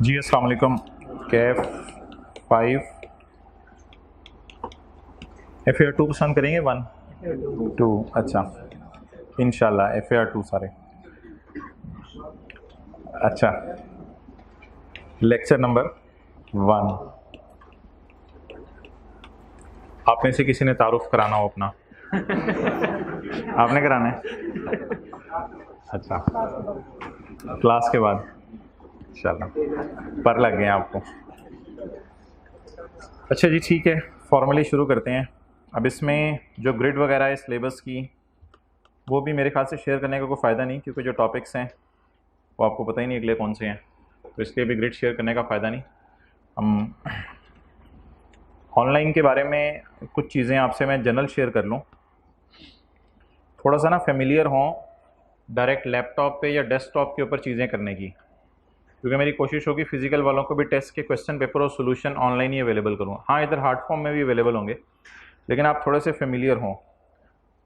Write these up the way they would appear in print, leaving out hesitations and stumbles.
जी अस्सलाम वालेकुम। कैफ 5 FAR 2 पसंद करेंगे 1 2। अच्छा, इंशाल्लाह FAR 2 सारे। अच्छा, लेक्चर नंबर 1। आप में से किसी ने तारुफ कराना हो अपना? आपने कराना है? अच्छा, क्लास के बाद इंशाल्लाह पर लग गए आपको। अच्छा जी, ठीक है, फॉर्मली शुरू करते हैं। अब इसमें जो ग्रिड वगैरह है सिलेबस की, वो भी मेरे ख्याल से शेयर करने का कोई फ़ायदा नहीं, क्योंकि जो टॉपिक्स हैं वो आपको पता ही नहीं अगले कौन से हैं, तो इसलिए भी ग्रिड शेयर करने का फ़ायदा नहीं। हम ऑनलाइन के बारे में कुछ चीज़ें आपसे मैं जनरल शेयर कर लूँ, थोड़ा सा ना फेमिलियर हों डायरेक्ट लैपटॉप पे या डेस्कटॉप के ऊपर चीज़ें करने की, क्योंकि मेरी कोशिश होगी फिजिकल वालों को भी टेस्ट के क्वेश्चन पेपर और सोल्यूशन ऑनलाइन ही अवेलेबल करूँ। हाँ, इधर हार्ड फॉर्म में भी अवेलेबल होंगे, लेकिन आप थोड़े से फेमिलियर हों।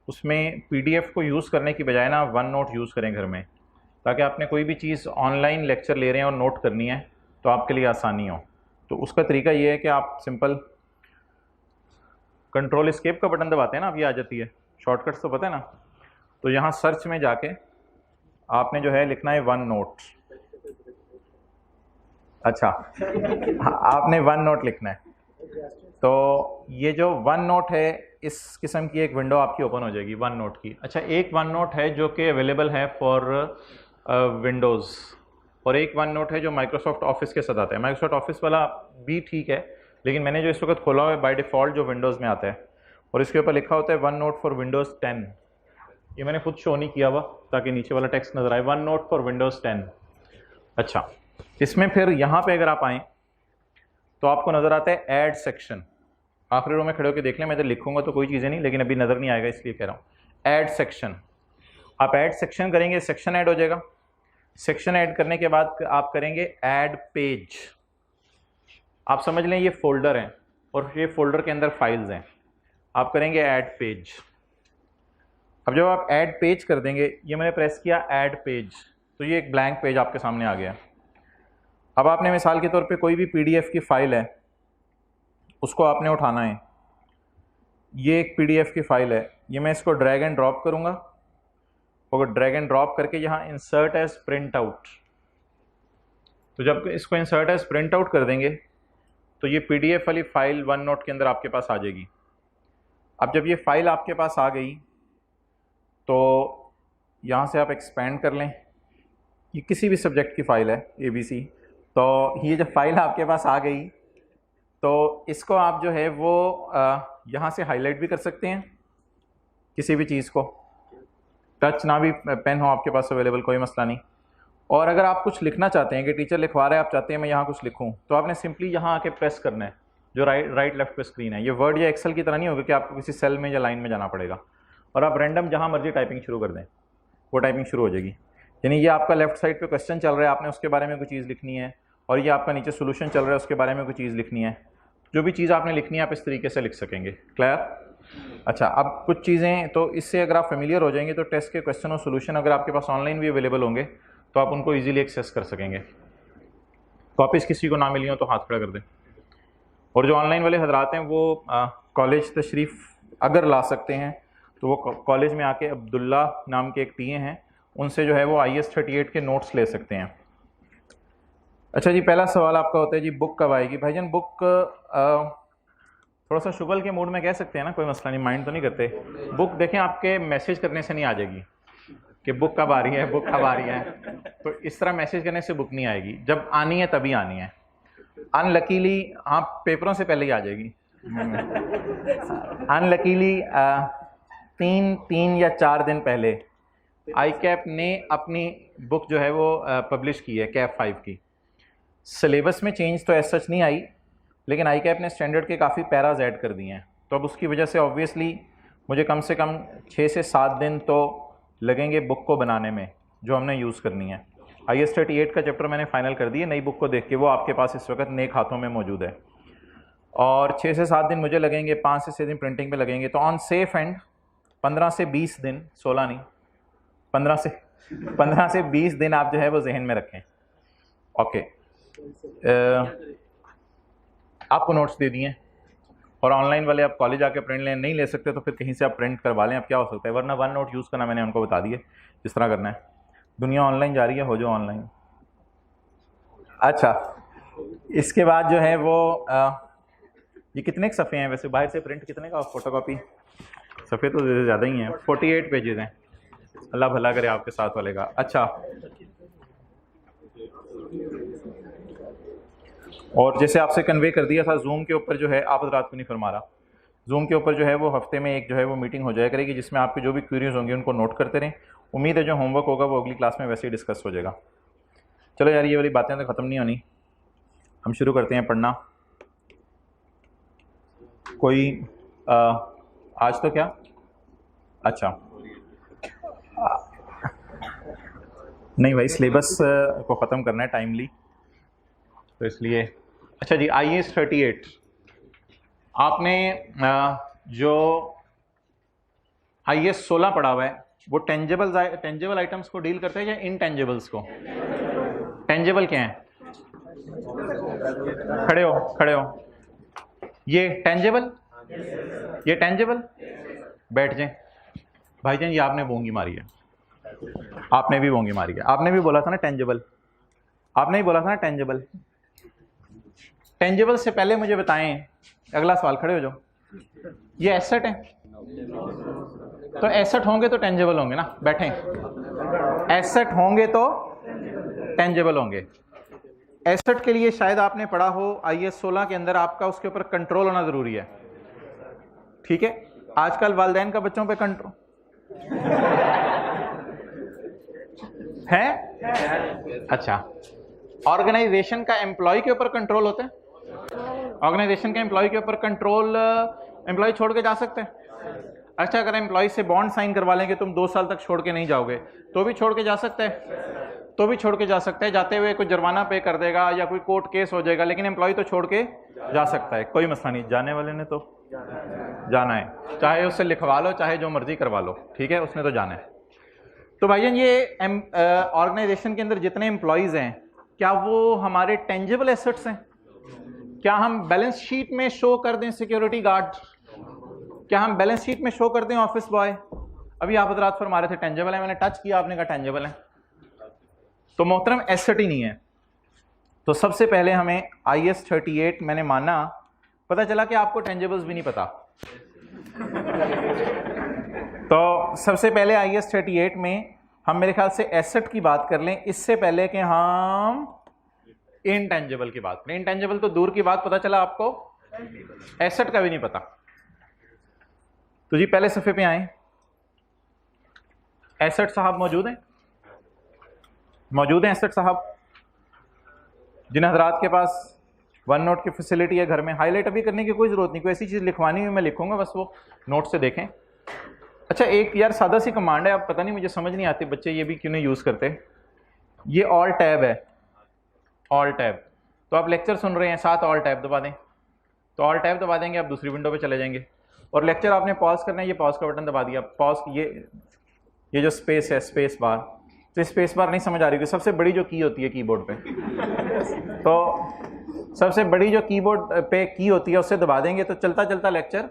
उसमें PDF को यूज़ करने की बजाय ना वन नोट यूज़ करें घर में, ताकि आपने कोई भी चीज़ ऑनलाइन लेक्चर ले रहे हैं और नोट करनी है तो आपके लिए आसानी हो। तो उसका तरीका ये है कि आप सिंपल कंट्रोल एस्केप का बटन दबाते हैं ना, अब ये आ जाती है, शॉर्टकट्स तो पता है ना। तो यहाँ सर्च में जाके आपने जो है लिखना है वन नोट। अच्छा, आपने वन नोट लिखना है। तो ये जो वन नोट है, इस किस्म की एक विंडो आपकी ओपन हो जाएगी वन नोट की। अच्छा, एक वन नोट है जो कि अवेलेबल है फॉर विंडोज़, और एक वन नोट है जो माइक्रोसॉफ्ट ऑफिस के साथ आता है। माइक्रोसॉफ्ट ऑफिस वाला भी ठीक है, लेकिन मैंने जो इस वक्त खोला हुआ है बाय डिफ़ॉल्ट जो विंडोज़ में आता है, और इसके ऊपर लिखा होता है वन नोट फॉर विंडोज़ 10। ये मैंने खुद शो नहीं किया हुआ ताकि नीचे वाला टेक्स्ट नजर आए, वन नोट फॉर विंडोज़ 10। अच्छा, इसमें फिर यहाँ पे अगर आप आएँ तो आपको नज़र आता है ऐड सेक्शन। आखिरी रो में खड़े होकर देख लें, मैं इधर लिखूंगा तो कोई चीज़ें नहीं, लेकिन अभी नज़र नहीं आएगा इसलिए कह रहा हूँ। ऐड सेक्शन, आप ऐड सेक्शन करेंगे, सेक्शन ऐड हो जाएगा। सेक्शन ऐड करने के बाद आप करेंगे ऐड पेज। आप समझ लें ये फोल्डर है और ये फोल्डर के अंदर फाइल्स हैं। आप करेंगे ऐड पेज। अब जब आप ऐड पेज कर देंगे, ये मैंने प्रेस किया ऐड पेज, तो ये एक ब्लैंक पेज आपके सामने आ गया। अब आपने मिसाल के तौर पे कोई भी PDF की फाइल है, उसको आपने उठाना है। ये एक PDF की फाइल है, ये मैं इसको ड्रैग एंड ड्रॉप करूँगा, और ड्रैग एंड ड्रॉप करके यहाँ इंसर्ट एज प्रिंट आउट। तो जब इसको इंसर्ट एज प्रिंट आउट कर देंगे तो ये PDF वाली फाइल वन नोट के अंदर आपके पास आ जाएगी। अब जब ये फाइल आपके पास आ गई तो यहाँ से आप एक्सपेंड कर लें। ये किसी भी सब्जेक्ट की फ़ाइल है ABC। तो ये जब फाइल आपके पास आ गई तो इसको आप जो है वो यहाँ से हाईलाइट भी कर सकते हैं, किसी भी चीज़ को, टच ना भी पेन हो आपके पास अवेलेबल, कोई मसला नहीं। और अगर आप कुछ लिखना चाहते हैं कि टीचर लिखवा रहे हैं, आप चाहते हैं मैं यहाँ कुछ लिखूँ, तो आपने सिंपली यहाँ आके प्रेस करना है, जो राइट लेफ्ट पे स्क्रीन है। ये वर्ड या एक्सेल की तरह नहीं होगा कि आपको किसी सेल में या लाइन में जाना पड़ेगा, और आप रैंडम जहाँ मर्जी टाइपिंग शुरू कर दें, वो टाइपिंग शुरू हो जाएगी। यानी ये आपका लेफ्ट साइड पे क्वेश्चन चल रहा है, आपने उसके बारे में कोई चीज़ लिखनी है, और ये आपका नीचे सोल्यूशन चल रहा है, उसके बारे में कोई चीज़ लिखनी है। जो भी चीज़ आपने लिखनी है आप इस तरीके से लिख सकेंगे। क्लियर? अच्छा, अब कुछ चीज़ें तो इससे अगर आप फेमिलियर हो जाएंगे तो टेस्ट के क्वेश्चन और सोल्यूशन अगर आपके पास ऑनलाइन भी अवेलेबल होंगे तो आप उनको ईजिली एक्सेस कर सकेंगे। कॉपीज़ किसी को ना मिली हो तो हाथ खड़ा कर दें। और जो ऑनलाइन वाले हजरात हैं वो कॉलेज तशरीफ़ अगर ला सकते हैं तो वो कॉलेज में आके अब्दुल्ला नाम के एक टीए हैं, उनसे जो है वो IS 38 के नोट्स ले सकते हैं। अच्छा जी, पहला सवाल आपका होता है जी बुक कब आएगी? भाईजान बुक थोड़ा सा शुगल के मूड में कह सकते हैं ना, कोई मसला नहीं, माइंड तो नहीं करते। बुक देखें आपके मैसेज करने से नहीं आ जाएगी कि बुक कब आ रही है, बुक कब आ रही है, तो इस तरह मैसेज करने से बुक नहीं आएगी। जब आनी है तभी आनी है। अनलकीली आप पेपरों से पहले ही आ जाएगी। अनलकीली 3 या 4 दिन पहले ICAP ने अपनी बुक जो है वो पब्लिश की है, कैप 5 की। सिलेबस में चेंज तो ऐसा सच नहीं आई, लेकिन ICAP ने स्टैंडर्ड के काफ़ी पैराज ऐड कर दिए हैं, तो अब उसकी वजह से ऑब्वियसली मुझे कम से कम 6 से 7 दिन तो लगेंगे बुक को बनाने में जो हमने यूज़ करनी है। IS 38 का चैप्टर मैंने फाइनल कर दिया नई बुक को देख के, वो आपके पास इस वक्त नेक हाथों में मौजूद है, और 6 से 7 दिन मुझे लगेंगे, 5 से 6 दिन प्रिंटिंग पे लगेंगे। तो ऑन सेफ एंड 15 से 20 दिन, 16 नहीं, 15 से 20 दिन आप जो है वो जहन में रखें। ओके, आपको नोट्स दे दिए और ऑनलाइन वाले आप कॉलेज आके प्रिंट नहीं ले सकते तो फिर कहीं से आप प्रिंट करवा लें। अब क्या हो सकता है, वरना वन नोट यूज़ करना मैंने उनको बता दिए किस तरह करना है। दुनिया ऑनलाइन जा रही है, हो जो ऑनलाइन। अच्छा, इसके बाद जो है वो ये कितने के सफ़े हैं वैसे, बाहर से प्रिंट कितने का, फोटो कॉपी सफ़े तो ज़्यादा ही हैं, 48 पेजेस हैं। अल्लाह भला करे आपके साथ वाले का। अच्छा, और जैसे आपसे कन्वे कर दिया था, जूम के ऊपर जो है आप रात को नहीं फरमा रहा, जूम के ऊपर जो है वो हफ्ते में एक जो है वो मीटिंग हो जाया करेगी जिसमें आपके जो भी क्वेरीज होंगी उनको नोट करते रहें। उम्मीद है जो होमवर्क होगा वो अगली क्लास में वैसे ही डिस्कस हो जाएगा। चलो यार, ये वाली बातें तो ख़त्म नहीं होनी, हम शुरू करते हैं पढ़ना। कोई आज तो क्या, अच्छा नहीं भाई, सिलेबस को ख़त्म करना है टाइमली, तो इसलिए। अच्छा जी, IAS 38 आपने जो IAS 16 पढ़ा हुआ है वो टेंजेबल आइटम्स को डील करते हैं या इनटेंजेबल्स को? टेंजेबल क्या है? खड़े हो, ये टेंजेबल, ये टेंजेबल, बैठ जाए भाईजान। ये आपने बोंगी मारी है, आपने भी बोंगी मारी है। आपने भी बोला था ना टेंजेबल, आपने ही बोला था ना टेंजेबल। टेंजेबल से पहले मुझे बताएं, अगला सवाल, खड़े हो जाओ, ये एसेट है, तो एसेट होंगे तो टेंजेबल होंगे ना, बैठें। एसेट होंगे तो टेंजेबल होंगे। एसेट के लिए शायद आपने पढ़ा हो IAS 16 के अंदर, आपका उसके ऊपर कंट्रोल होना जरूरी है, ठीक है। आजकल वालिदैन का बच्चों पे कंट्रोल है? अच्छा, ऑर्गेनाइजेशन का एम्प्लॉय के ऊपर कंट्रोल होता है? ऑर्गेनाइजेशन के एम्प्लॉय के ऊपर कंट्रोल एम्प्लॉय छोड़ के जा सकते हैं? अच्छा, अगर एम्प्लॉय से बॉन्ड साइन करवा लेंगे, तुम 2 साल तक छोड़ के नहीं जाओगे, तो भी छोड़ के जा सकते हैं, तो भी छोड़ के जा सकते हैं। जाते हुए कोई जुर्माना पे कर देगा या कोई कोर्ट केस हो जाएगा, लेकिन एम्प्लॉय तो छोड़ के जा सकता है, कोई मसला नहीं। जाने वाले ने तो जाना है, चाहे उससे लिखवा लो चाहे जो मर्जी करवा लो, ठीक है, उसने तो जाना है। तो भाईजान, ये ऑर्गेनाइजेशन के अंदर जितने एम्प्लॉयज़ हैं, क्या वो हमारे टेंजिबल एसेट्स हैं? क्या हम बैलेंस शीट में शो कर दें सिक्योरिटी गार्ड? क्या हम बैलेंस शीट में शो कर दें ऑफिस बॉय? अभी आप हजरात फरमा रहे थे टेंजिबल है, मैंने टच किया, आपने कहा टेंजिबल है, तो मोहतरम एसेट ही नहीं है। तो सबसे पहले हमें IAS 38 मैंने माना, पता चला कि आपको टेंजिबल्स भी नहीं पता। तो सबसे पहले IAS 38 में हम मेरे ख्याल से एसेट की बात कर लें, इससे पहले कि हम इनटेंजिबल की बात करें। इनटेंजिबल तो दूर की बात, पता चला आपको एसेट का भी नहीं पता। तो जी पहले सफ़े पे आए, एसेट साहब मौजूद हैं? मौजूद हैं एसेट साहब? जिन हजरात के पास वन नोट की फैसिलिटी है घर में, हाईलाइट अभी करने की कोई ज़रूरत नहीं, कोई ऐसी चीज़ लिखवानी हुई मैं लिखूंगा, बस वो नोट से देखें। अच्छा, एक यार सादा सी कमांड है, अब पता नहीं मुझे समझ नहीं आती, बच्चे ये भी क्यों नहीं यूज़ करते। ये ऑल टैब है, ऑल टैब। तो आप लेक्चर सुन रहे हैं, साथ ऑल टैब दबा दें, तो ऑल टैब दबा देंगे, आप दूसरी विंडो पे चले जाएंगे। और लेक्चर आपने पॉज करना है, ये पॉज का बटन दबा दिया, पॉज, ये जो स्पेस है, स्पेस बार, तो स्पेस बार नहीं समझ आ रही होगी, सबसे बड़ी जो की होती है कीबोर्ड पे, तो सबसे बड़ी जो कीबोर्ड पे की होती है उससे दबा देंगे तो चलता चलता लेक्चर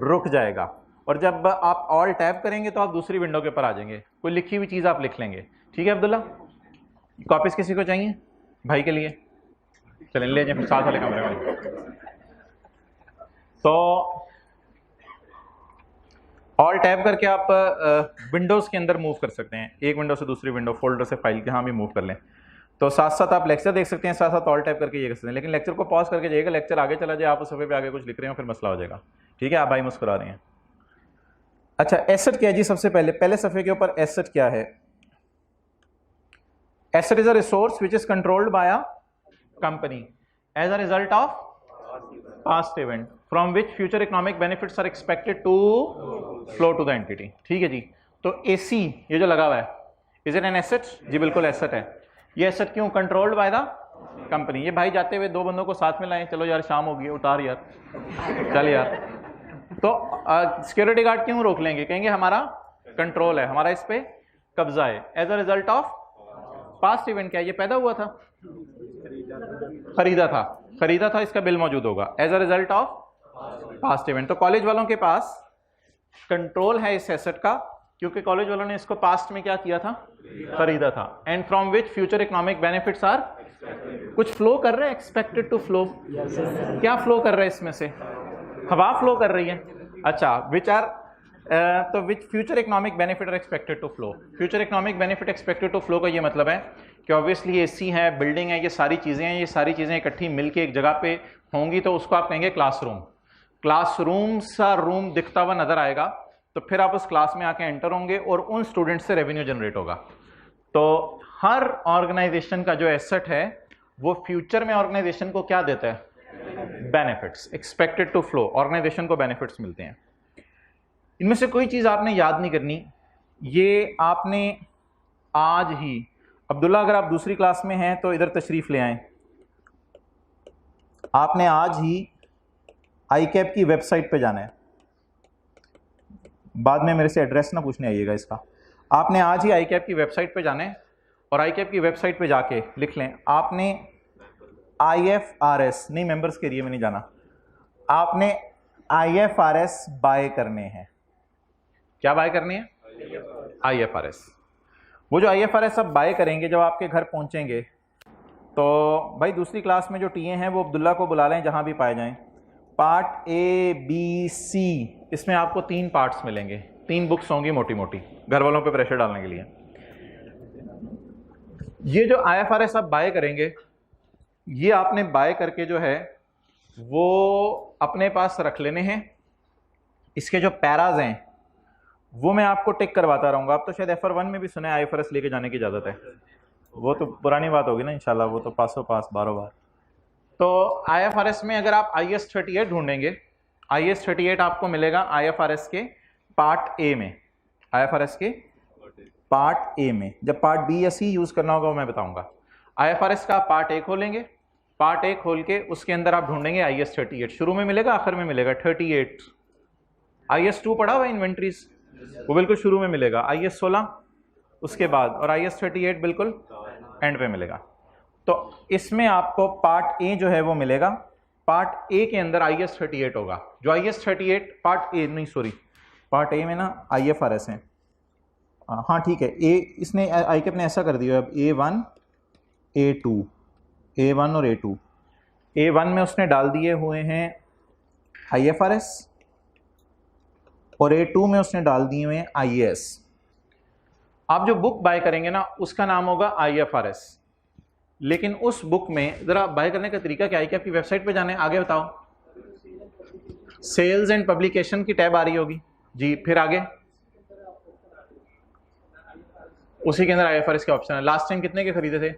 रुक जाएगा। और जब आप ऑल टैब करेंगे तो आप दूसरी विंडो के ऊपर आ जाएंगे, कोई लिखी हुई चीज़ आप लिख लेंगे, ठीक है अब्दुल्ला? कॉपीज किसी को चाहिए भाई के लिए? चलें ले जाए साथ वाले कमरे में। तो ऑल टैब करके आप विंडोज़ के अंदर मूव कर सकते हैं, एक विंडो से दूसरी विंडो, फोल्डर से फाइल के, हाँ भी मूव कर लें। तो साथ साथ आप लेक्चर देख सकते हैं, साथ साथ ऑल टैब करके ये कर सकते हैं, लेकिन लेक्चर को पॉज करके जाइएगा, लेक्चर आगे चला जाए, आप उस सफ़े पे आगे कुछ लिख रहे हो फिर मसला हो जाएगा, ठीक है? आप भाई मुस्कुरा रहे हैं। अच्छा, एसेट क्या है जी? सबसे पहले सफ़े के ऊपर एसेट क्या है? Asset is a resource which is controlled by a company as a result of past event from which future economic benefits are expected to flow to the entity, ठीक है जी? तो AC ये जो लगा हुआ है, इज इट एन एसेट? जी बिल्कुल asset है। ये एसेट क्यों? Controlled by the company. ये भाई जाते हुए 2 बंदों को साथ में लाएं, चलो यार शाम हो गई, उतार यार, चल यार। तो सिक्योरिटी गार्ड क्यों रोक लेंगे? कहेंगे हमारा कंट्रोल है, हमारा इस पे कब्जा है, as a result of past event. क्या ये पैदा हुआ था? खरीदा था, इसका बिल मौजूद होगा as a result of past event. तो कॉलेज वालों के पास कंट्रोल है इस एसेट का, क्योंकि कॉलेज वालों ने इसको पास्ट में क्या किया था, खरीदा था। And from which future economic benefits are, कुछ फ्लो कर रहा है, एक्सपेक्टेड टू फ्लो। क्या फ्लो कर रहा है इसमें से, हवा फ्लो कर रही है। अच्छा, विच आर, तो which future economic benefit are expected to flow. Future economic benefit expected to flow का ये मतलब है कि ऑब्वियसली एसी है, बिल्डिंग है, ये सारी चीज़ें हैं, ये सारी चीज़ें इकट्ठी मिलके एक जगह पे होंगी, तो उसको आप कहेंगे क्लासरूम। क्लासरूम सा रूम दिखता हुआ नजर आएगा, तो फिर आप उस क्लास में आके एंटर होंगे और उन स्टूडेंट से रेवेन्यू जनरेट होगा। तो हर ऑर्गेनाइजेशन का जो एसेट है वो फ्यूचर में ऑर्गेनाइजेशन को क्या देता है, benefits, expected to flow, organisation को बेनिफिट्स मिलते हैं। इनमें से कोई चीज आपने याद नहीं करनी, ये आपने आज ही, अब्दुल्ला अगर आप दूसरी क्लास में हैं तो इधर तशरीफ ले आएं, आपने आज ही आईकैप की वेबसाइट पे जाना है। बाद में मेरे से एड्रेस ना पूछने आइएगा इसका। आपने आज ही आईकैप की वेबसाइट पे जाना है और आईकैप की वेबसाइट पे जाके लिख लें, आपने IFRS नहीं, मेंबर्स के एरिया में नहीं जाना, आपने IFRS बाय करने हैं। क्या बाय करनी है, IFRS। वो जो IFRS आप बाय करेंगे, जब आपके घर पहुंचेंगे तो भाई दूसरी क्लास में जो टीए हैं वो अब्दुल्ला को बुला लें जहां भी पाए जाएं। पार्ट A, B, C, इसमें आपको 3 पार्ट्स मिलेंगे, 3 बुक्स होंगी मोटी मोटी, घर वालों पे प्रेशर डालने के लिए। ये जो IFRS आप बाय करेंगे, ये आपने बाय करके जो है वो अपने पास रख लेने हैं। इसके जो पैराज हैं वो मैं आपको टिक करवाता रहूंगा। आप तो शायद FR1 में भी सुने IFRS लेके जाने की इजाजत है, वो तो पुरानी बात होगी ना इंशाल्लाह, वो तो पासों पास 12 बार। तो IFRS में अगर आप IAS 38 ढूंढेंगे, IAS 38 आपको मिलेगा IFRS के पार्ट A में, IFRS के पार्ट A में। जब पार्ट B या C यूज करना होगा वो मैं बताऊंगा। IFRS का पार्ट A खोलेंगे, पार्ट A खोल के उसके अंदर आप ढूंढेंगे IAS 38, शुरू में मिलेगा आखिर में मिलेगा 38। IAS 2 पढ़ा हुआ इन्वेंट्रीज, वो बिल्कुल शुरू में मिलेगा, IAS 16 उसके बाद, और IAS 38 बिल्कुल एंड पे मिलेगा। तो इसमें आपको पार्ट A जो है वो मिलेगा। पार्ट A के अंदर IAS 38 होगा। जो IAS 38 पार्ट A नहीं, सॉरी, पार्ट A में ना IFRS है, हाँ ठीक है। A इसने आईकैप ने ऐसा कर दिया अब A1 A2, A1 और A2। A1 में उसने डाल दिए हुए हैं IFRS और A2 में उसने डाल दिए हुए हैं IAS। आप जो बुक बाय करेंगे ना उसका नाम होगा IFRS, लेकिन उस बुक में जरा बाय करने का तरीका क्या है, कि आपकी वेबसाइट पे जाने, आगे बताओ, सेल्स एंड पब्लिकेशन की टैब आ रही होगी जी, फिर आगे उसी के अंदर IFRS के ऑप्शन है। लास्ट टाइम कितने के खरीदे थे,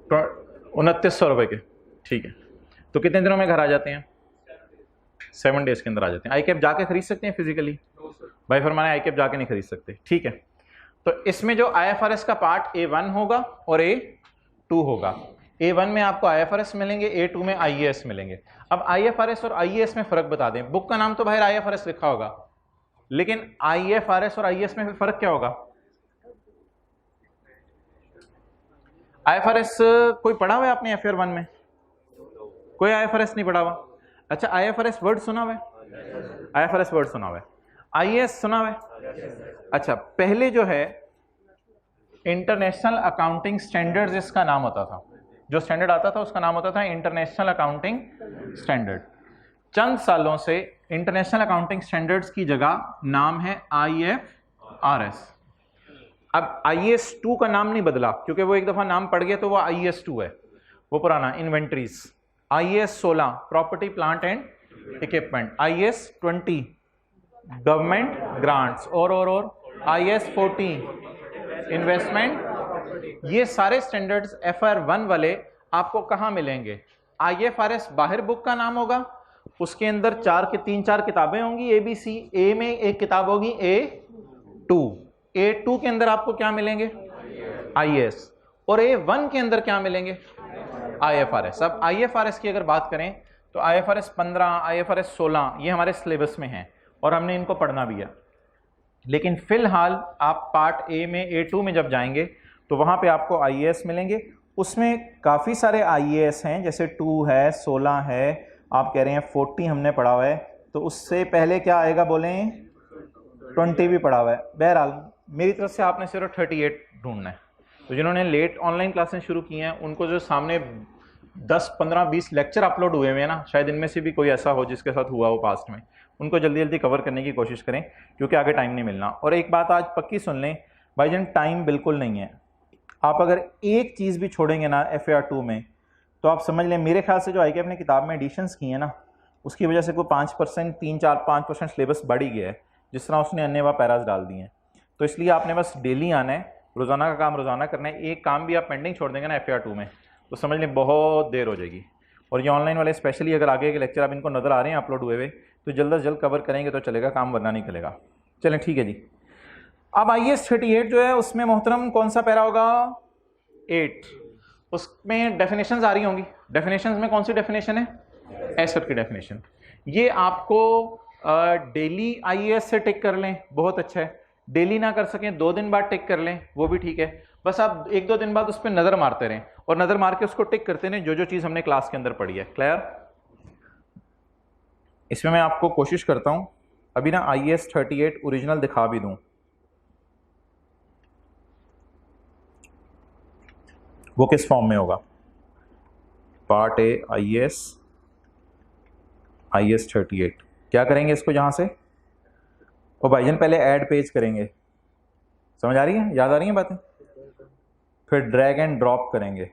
2900 रुपए के, ठीक है। तो कितने दिनों में घर आ जाते हैं, 7 डेज के अंदर आ जाते हैं। आईकैप जाके खरीद सकते हैं फिजिकली, भाई फरमाने आईकैप जाके नहीं खरीद सकते, ठीक है। तो इसमें जो IFRS का पार्ट A1 होगा और A2 होगा। A1 में आपको IFRS मिलेंगे, A2 में IAS मिलेंगे। अब IFRS और IAS में फर्क बता दें। बुक का नाम तो बाहर IFRS लिखा होगा, लेकिन IFRS और IAS में फर्क क्या होगा। IFRS कोई पढ़ा हुआ है आपने FR1 में, कोई IFRS नहीं पढ़ा हुआ। अच्छा, IFRS वर्ड सुना हुआ है, IFRS वर्ड सुना हुआ है, IAS सुना हुआ है। अच्छा, पहले जो है इंटरनेशनल अकाउंटिंग स्टैंडर्ड्स इसका नाम होता था, जो स्टैंडर्ड आता था उसका नाम होता था इंटरनेशनल अकाउंटिंग स्टैंडर्ड। चंद सालों से इंटरनेशनल अकाउंटिंग स्टैंडर्ड्स की जगह नाम है IFRS। अब IAS 2 का नाम नहीं बदला, क्योंकि वो एक दफा नाम पड़ गया तो वो IAS 2 है, वो पुराना inventories. IAS 16 property plant and equipment, IAS 20 government grants, और IAS 40 इन्वेस्टमेंट। ये सारे स्टैंडर्ड्स FR1 वाले आपको कहाँ मिलेंगे। IFRS बाहर बुक का नाम होगा, उसके अंदर 3-4 किताबें होंगी ABC। A में एक किताब होगी A2, A2 के अंदर आपको क्या मिलेंगे IAS, और A1 के अंदर क्या मिलेंगे IFRS। अब IFRS की अगर बात करें तो IFRS 15, IFRS 16 ये हमारे सिलेबस में हैं और हमने इनको पढ़ना भी है। लेकिन फिलहाल आप पार्ट A में A2 में जब जाएंगे तो वहां पे आपको IAS मिलेंगे उसमें काफ़ी सारे IAS हैं, जैसे 2 है, 16 है, आप कह रहे हैं 40 हमने पढ़ा हुआ है, तो उससे पहले क्या आएगा बोलें, 20 भी पढ़ा हुआ है। बहरहाल मेरी तरफ से आपने सिर्फ 38 ढूंढना है। तो जिन्होंने लेट ऑनलाइन क्लासेस शुरू की हैं उनको जो सामने 10, 15, 20 लेक्चर अपलोड हुए हैं ना, शायद इनमें से भी कोई ऐसा हो जिसके साथ हुआ हो पास्ट में, उनको जल्दी जल्दी कवर करने की कोशिश करें, क्योंकि आगे टाइम नहीं मिलना। और एक बात आज पक्की सुन लें भाईजान, टाइम बिल्कुल नहीं है। आप अगर एक चीज़ भी छोड़ेंगे ना FAR2 में, तो आप समझ लें, मेरे ख्याल से जो IK अपने किताब में एडिशंस की हैं ना, उसकी वजह से कोई 5%, 3-4-5% सिलेबस बढ़ ही गया है, जिस तरह उसने अन्य पैराज डाल दिए हैं। तो इसलिए आपने बस डेली आना है, रोज़ाना का काम रोज़ाना करना है। एक काम भी आप पेंडिंग छोड़ देंगे ना FAR2 में, तो समझ लें बहुत देर हो जाएगी। और ये ऑनलाइन वाले स्पेशली अगर आगे के लेक्चर आप इनको नज़र आ रहे हैं अपलोड हुए हुए, तो जल्द से जल्द कवर करेंगे तो चलेगा काम, वरना नहीं चलेगा। चलें ठीक है जी। अब IAS 38 जो है उसमें मोहतरम कौन सा पैरा होगा, 8, उसमें डेफिनेशंस आ रही होंगी। डेफिनेशंस में कौन सी डेफिनेशन है, एसेट की डेफिनेशन। ये आपको डेली IAS से टिक कर लें, बहुत अच्छा है। डेली ना कर सकें 2 दिन बाद टिक कर लें, वो भी ठीक है। बस आप 1-2 दिन बाद उस पर नज़र मारते रहें और नज़र मार के उसको टिक करते रहें, जो जो चीज़ हमने क्लास के अंदर पढ़ी है। क्लियर? इसमें मैं आपको कोशिश करता हूँ अभी ना IAS 38 ओरिजिनल दिखा भी दूँ, वो किस फॉर्म में होगा। पार्ट A IAS 38 क्या करेंगे इसको यहाँ से, और भाईजान पहले ऐड पेज करेंगे, समझ आ रही है, याद आ रही है बातें, फिर ड्रैग एंड ड्रॉप करेंगे।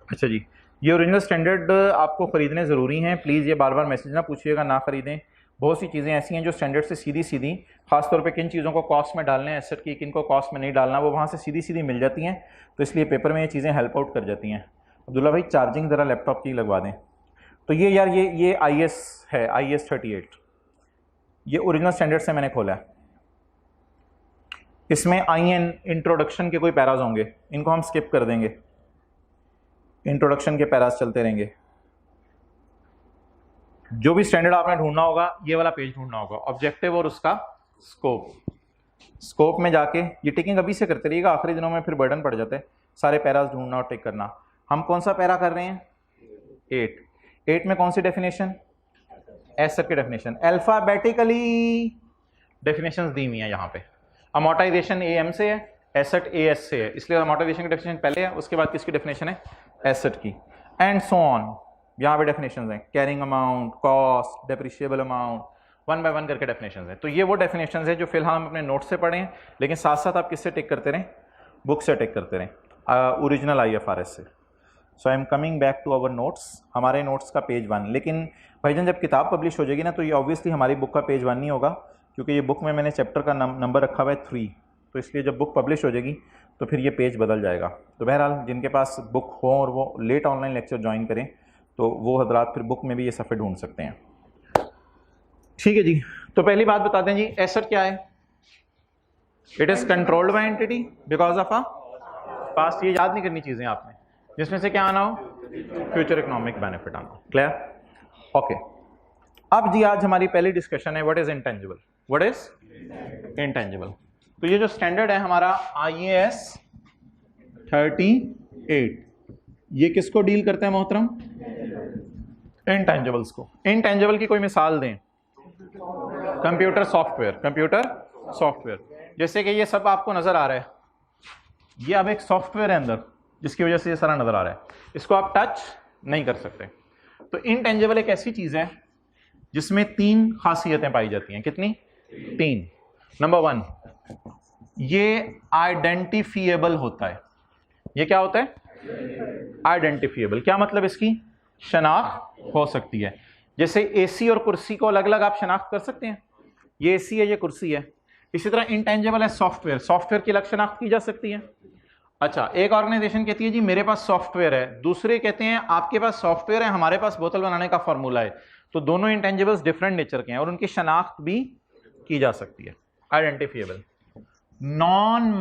अच्छा जी, ये ओरिजिनल स्टैंडर्ड आपको ख़रीदने ज़रूरी हैं, प्लीज़ ये बार बार मैसेज ना पूछिएगा, ना ख़रीदें। बहुत सी चीज़ें ऐसी हैं जो स्टैंडर्ड से सीधी सीधी, खासतौर पे किन चीज़ों को कॉस्ट में डालने हैं एसेट की, किन को कॉस्ट में नहीं डालना, वो वहाँ से सीधी सीधी मिल जाती हैं, तो इसलिए पेपर में ये चीज़ें हेल्प आउट कर जाती हैं। अब्दुल्ला भाई चार्जिंग ज़रा लैपटॉप की लगवा दें। तो ये यार ये IAS है, IAS 38, ये ओरिजिनल स्टैंडर्ड से मैंने खोला है। इसमें IN इंट्रोडक्शन के कोई पैराज होंगे, इनको हम स्किप कर देंगे, इंट्रोडक्शन के पैराज चलते रहेंगे। जो भी स्टैंडर्ड आपने ढूंढना होगा, ये वाला पेज ढूंढना होगा, ऑब्जेक्टिव और उसका स्कोप में जाके ये टिकिंग अभी से करते रहिएगा, आखिरी दिनों में फिर बर्डन पड़ जाता है सारे पैराज ढूंढना और टिक करना। हम कौन सा पैरा कर रहे हैं, 8 में कौन सी डेफिनेशन, एसेट की डेफिनेशन, अल्फाबेटिकली डेफिनेशंस दी हुई है यहाँ पे। अमोर्टाइजेशन AM से है, एसेट AS से है, इसलिए अमोर्टाइजेशन की डेफिनेशन पहले है, उसके बाद किसकी डेफिनेशन है, एसेट की, एंड सो ऑन। यहाँ पे डेफिनेशंस हैं, carrying amount, cost, depreciable amount, 1 by 1 करके डेफिनेशंस हैं। तो ये वो डेफिनेशंस है जो फिलहाल हम अपने नोट्स से पढ़ें, लेकिन साथ साथ आप किससे टिक करते रहें, बुक से टिक करते रहें, ओरिजिनल IFRS से। So I am coming back to our notes, हमारे नोट्स का पेज 1। लेकिन भाईजान जब किताब पब्लिश हो जाएगी ना, तो ये ऑब्वियसली हमारी बुक का पेज 1 नहीं होगा, क्योंकि ये बुक में मैंने चैप्टर का नंबर रखा हुआ है 3, तो इसलिए जब बुक पब्लिश हो जाएगी तो फिर ये पेज बदल जाएगा। तो बहरहाल जिनके पास बुक हो और वो लेट ऑनलाइन लेक्चर ज्वाइन करें, तो वो हजरात फिर बुक में भी ये सफ़े ढूंढ सकते हैं। ठीक है जी, तो पहली बात बता दें जी, एसेट क्या है, it is controlled by entity because of a past. ये याद नहीं करनी चीज़ें आपने, जिसमें से क्या आना हो, फ्यूचर इकोनॉमिक बेनिफिट आना। क्लियर? ओके। अब जी आज हमारी पहली डिस्कशन है, what is intangible, what is intangible. तो ये जो स्टैंडर्ड है हमारा IAS 38, ये किसको डील करते हैं मोहतरम, इंटेंजिबल्स को। इंटेंजिबल की कोई मिसाल दें, कंप्यूटर सॉफ्टवेयर, जैसे कि ये सब आपको नजर आ रहा है, ये अब एक सॉफ्टवेयर है अंदर जिसकी वजह से ये सारा नजर आ रहा है, इसको आप टच नहीं कर सकते। तो इंटेंजिबल एक ऐसी चीज है जिसमें 3 खासियतें पाई जाती हैं। कितनी? 3। नंबर 1, ये आइडेंटिफिएबल होता है। ये क्या होता है? आइडेंटिफिएबल। क्या मतलब इसकी? शनाख्त हो सकती है। जैसे AC और कुर्सी को अलग अलग आप शनाख्त कर सकते हैं, ये AC है, ये कुर्सी है। इसी तरह इंटेंजिबल है सॉफ्टवेयर की अलग शनाख्त की जा सकती है। अच्छा, एक ऑर्गेनाइजेशन कहती है जी मेरे पास सॉफ्टवेयर है, दूसरे कहते हैं आपके पास सॉफ्टवेयर है, हमारे पास बोतल बनाने का फॉर्मूला है। तो दोनों इंटेंजिबल्स डिफरेंट नेचर के हैं और उनकी शनाख्त भी की जा सकती है। आइडेंटिफिएबल। नॉन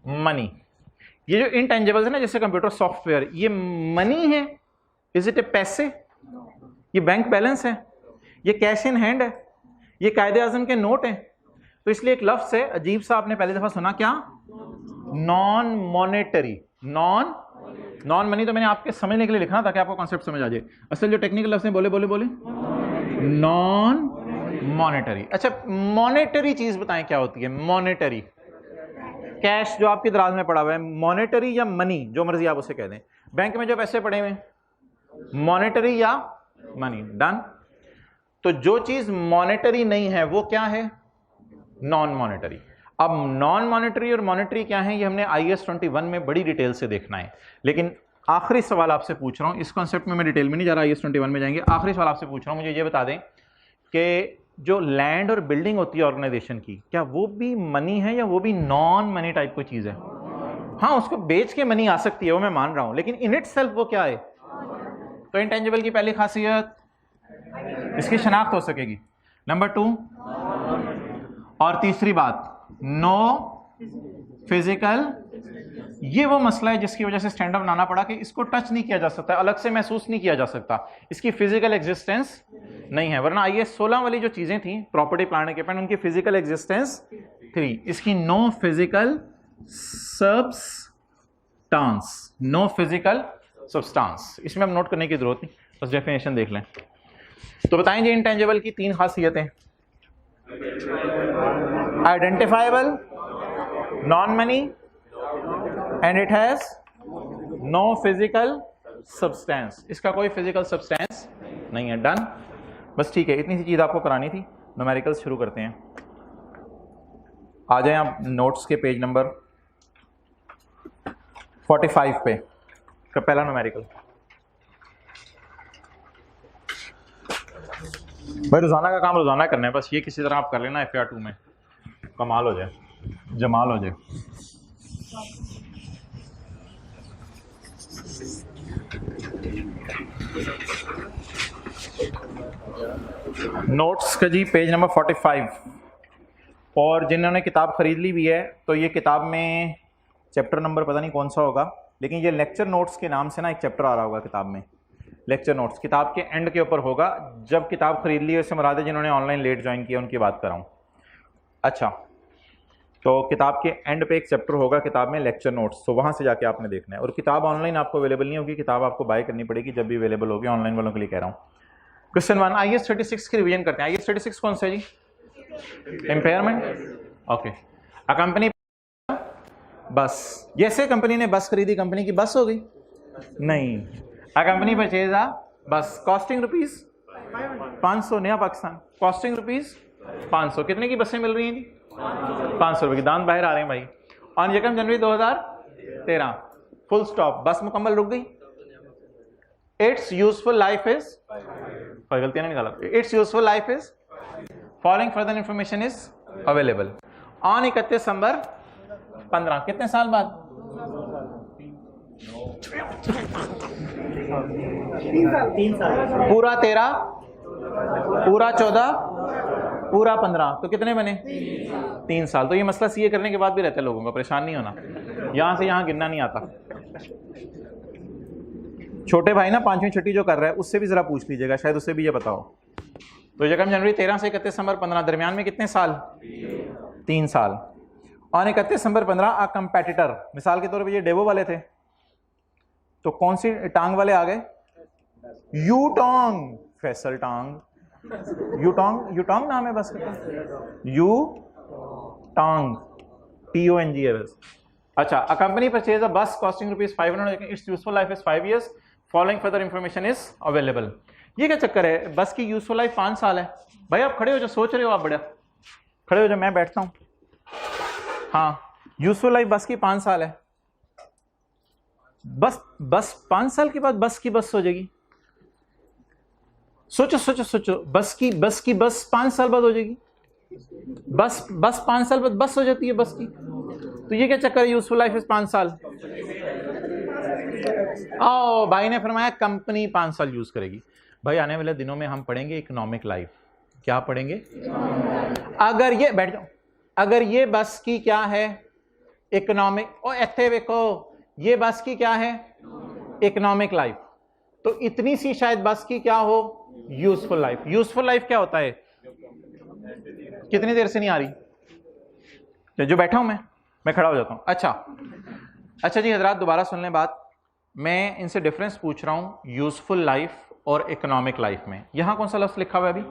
मनी, ये जो इंटेंजिबल्स है ना, जैसे कंप्यूटर सॉफ्टवेयर, ये मनी है, इज इट ए पैसे, ये बैंक बैलेंस है, ये कैश इन हैंड है, ये कायदे आजम के नोट है। तो इसलिए एक लफ्ज है अजीब सा, आपने पहली दफा सुना, क्या? नॉन मॉनेटरी, नॉन मनी तो मैंने आपके समझने के लिए लिखा ताकि आपको कॉन्सेप्ट समझ आ जाए। असल जो टेक्निकल लफ्ज़ हैं बोले नॉन मॉनेटरी। अच्छा, मॉनेटरी चीज बताएं क्या होती है? मॉनेटरी कैश जो आपकी दराज में पड़ा हुआ है, मॉनेटरी या मनी, जो मर्जी आप उसे कह दें। बैंक में जो पैसे पड़े हुए मॉनेटरी या मनी, डन। तो जो चीज मॉनेटरी नहीं है वो क्या है? Non monetary. अब नॉन मॉनेटरी और मॉनेटरी क्या है, ये हमने IAS 21 में बड़ी डिटेल से देखना है। लेकिन आखिरी सवाल आपसे पूछ रहा हूं, इस कॉन्सेप्ट में मैं डिटेल में नहीं जा रहा, IAS 21 में जाएंगे। आखिरी सवाल आपसे पूछ रहा हूं, मुझे ये बता दें कि जो लैंड और बिल्डिंग होती है ऑर्गेनाइजेशन की, क्या वो भी मनी है या वो भी नॉन मनी टाइप कोई चीज है? हाँ, उसको बेच के मनी आ सकती है, वो मैं मान रहा हूं, लेकिन इन इट सेल्फ वो क्या है? तो इंटेंजिबल की पहली खासियत, इसकी शनाख्त हो सकेगी। नंबर 2, और तीसरी बात, नो फिजिकल। ये वो मसला है जिसकी वजह से स्टैंड अप बनाना पड़ा कि इसको टच नहीं किया जा सकता, अलग से महसूस नहीं किया जा सकता, इसकी फिजिकल एग्जिस्टेंस नहीं है। वरना IAS 16 वाली जो चीजें थी, प्रॉपर्टी प्लान के पेन, उनकी फिजिकल एग्जिस्टेंस थी, इसकी no physical substance, no physical substance. इसमें अब नोट करने की जरूरत नहीं, बस डेफिनेशन देख लें। तो बताएं जी इंटेंजिबल की 3 खासियतें। Identifiable, non money, and it has no physical substance. इसका कोई फिजिकल सब्सटेंस नहीं है, डन। बस ठीक है, इतनी सी चीज आपको करानी थी। न्यूमेरिकल्स शुरू करते हैं। आ जाएं आप नोट्स के पेज नंबर 45 पे का पहला न्यूमेरिकल। भाई रोजाना का काम रोजाना करना है, बस ये किसी तरह आप कर लेना, FAR 2 में कमाल हो जाए, जमाल हो जाए। नोट्स का जी पेज नंबर 45। और जिन्होंने किताब खरीद ली भी है तो ये किताब में चैप्टर नंबर पता नहीं कौन सा होगा, लेकिन ये लेक्चर नोट्स के नाम से ना एक चैप्टर आ रहा होगा किताब में। लेक्चर नोट्स किताब के एंड के ऊपर होगा। जब किताब खरीद ली, उससे मुराद है जिन्होंने ऑनलाइन लेट ज्वाइन किया उनकी बात कर रहा हूँ। अच्छा, तो किताब के एंड पे एक चैप्टर होगा किताब में, लेक्चर नोट्स, तो वहाँ से जाके आपने देखना है। और किताब ऑनलाइन आपको अवेलेबल नहीं होगी, किताब आपको बाय करनी पड़ेगी जब भी अवेलेबल होगी, ऑनलाइन वालों के लिए कह रहा हूँ। क्वेश्चन 1, IAS 36 की रिवीजन करते हैं। IAS 36 कौन सा है जी? इम्पेयरमेंट। ओके, अ कंपनी बस, जैसे कंपनी ने बस खरीदी, कंपनी की बस हो गई? नहीं। अ कंपनी परचेज आ बस, कॉस्टिंग रुपीज 500, नया पाकिस्तान, कॉस्टिंग रुपीज 500। कितने की बसें मिल रही हैं जी? 500 रुपए की। दांत बाहर आ रहे हैं भाई। ऑन 1 जनवरी 2013, फुल स्टॉप, बस मुकम्मल रुक गई। इट्स यूजफुल लाइफ इज, कोई गलतियां नहीं निकाला, it's useful life is, following further information is available. On 31 December 15, कितने साल बाद? 3 साल। पूरा 13, पूरा 14, पूरा 15, तो कितने बने? 3 साल। तो ये मसला सीए करने के बाद भी रहता है लोगों को, परेशान नहीं होना, यहां से यहां गिनना नहीं आता। छोटे भाई ना 5वीं छठी जो कर रहा है उससे भी जरा पूछ लीजिएगा, शायद उससे भी ये बताओ। तो 1 जनवरी 13 से 31 दिसंबर 15, दरमियान में कितने साल? 3 साल। और 31 दिसंबर 15 आ कंपेटिटर, मिसाल के तौर पे ये डेवो वाले थे, तो कौन सी टांग वाले आ गए? यूटोंग, फैसल टांग, यूटोंग नाम है बस का, यू टांग, TONG है बस। अच्छा, अ कंपनी परचेज अ बस costing rupees 500, it's useful life is 5 years, following further information is available. ये क्या चक्कर है? बस की यूजफुल लाइफ 5 साल है। भाई आप खड़े हो जाओ, सोच रहे हो आप, बड़ा खड़े हो जाओ, मैं बैठता हूं। हाँ, यूजफुल लाइफ बस की 5 साल है। बस 5 साल के बाद बस की बस हो जाएगी। सोचो सोचो सोचो, बस की 5 साल बाद हो जाएगी। बस 5 साल बाद बस हो जाती है बस की। तो ये क्या चक्कर है? यूजफुल लाइफ इज 5 साल। ओ भाई ने फरमाया कंपनी 5 साल यूज करेगी। भाई आने वाले दिनों में हम पढ़ेंगे इकोनॉमिक लाइफ। क्या पढ़ेंगे? अगर ये बैठ जाओ, अगर ये बस की क्या है? इकोनॉमिक। ओ एथे देखो, ये बस की क्या है? Economic life. तो इतनी सी शायद बस की क्या हो? Useful life. यूजफुल लाइफ क्या होता है? कितनी देर से नहीं आ रही? जो बैठा हूं मैं मैं खड़ा हो जाता हूँ। अच्छा जी हजरात, दोबारा सुन लें बात। मैं इनसे डिफरेंस पूछ रहा हूँ यूजफुल लाइफ और इकोनॉमिक लाइफ में। यहाँ कौन सा लफ्ज़ लिखा हुआ है अभी?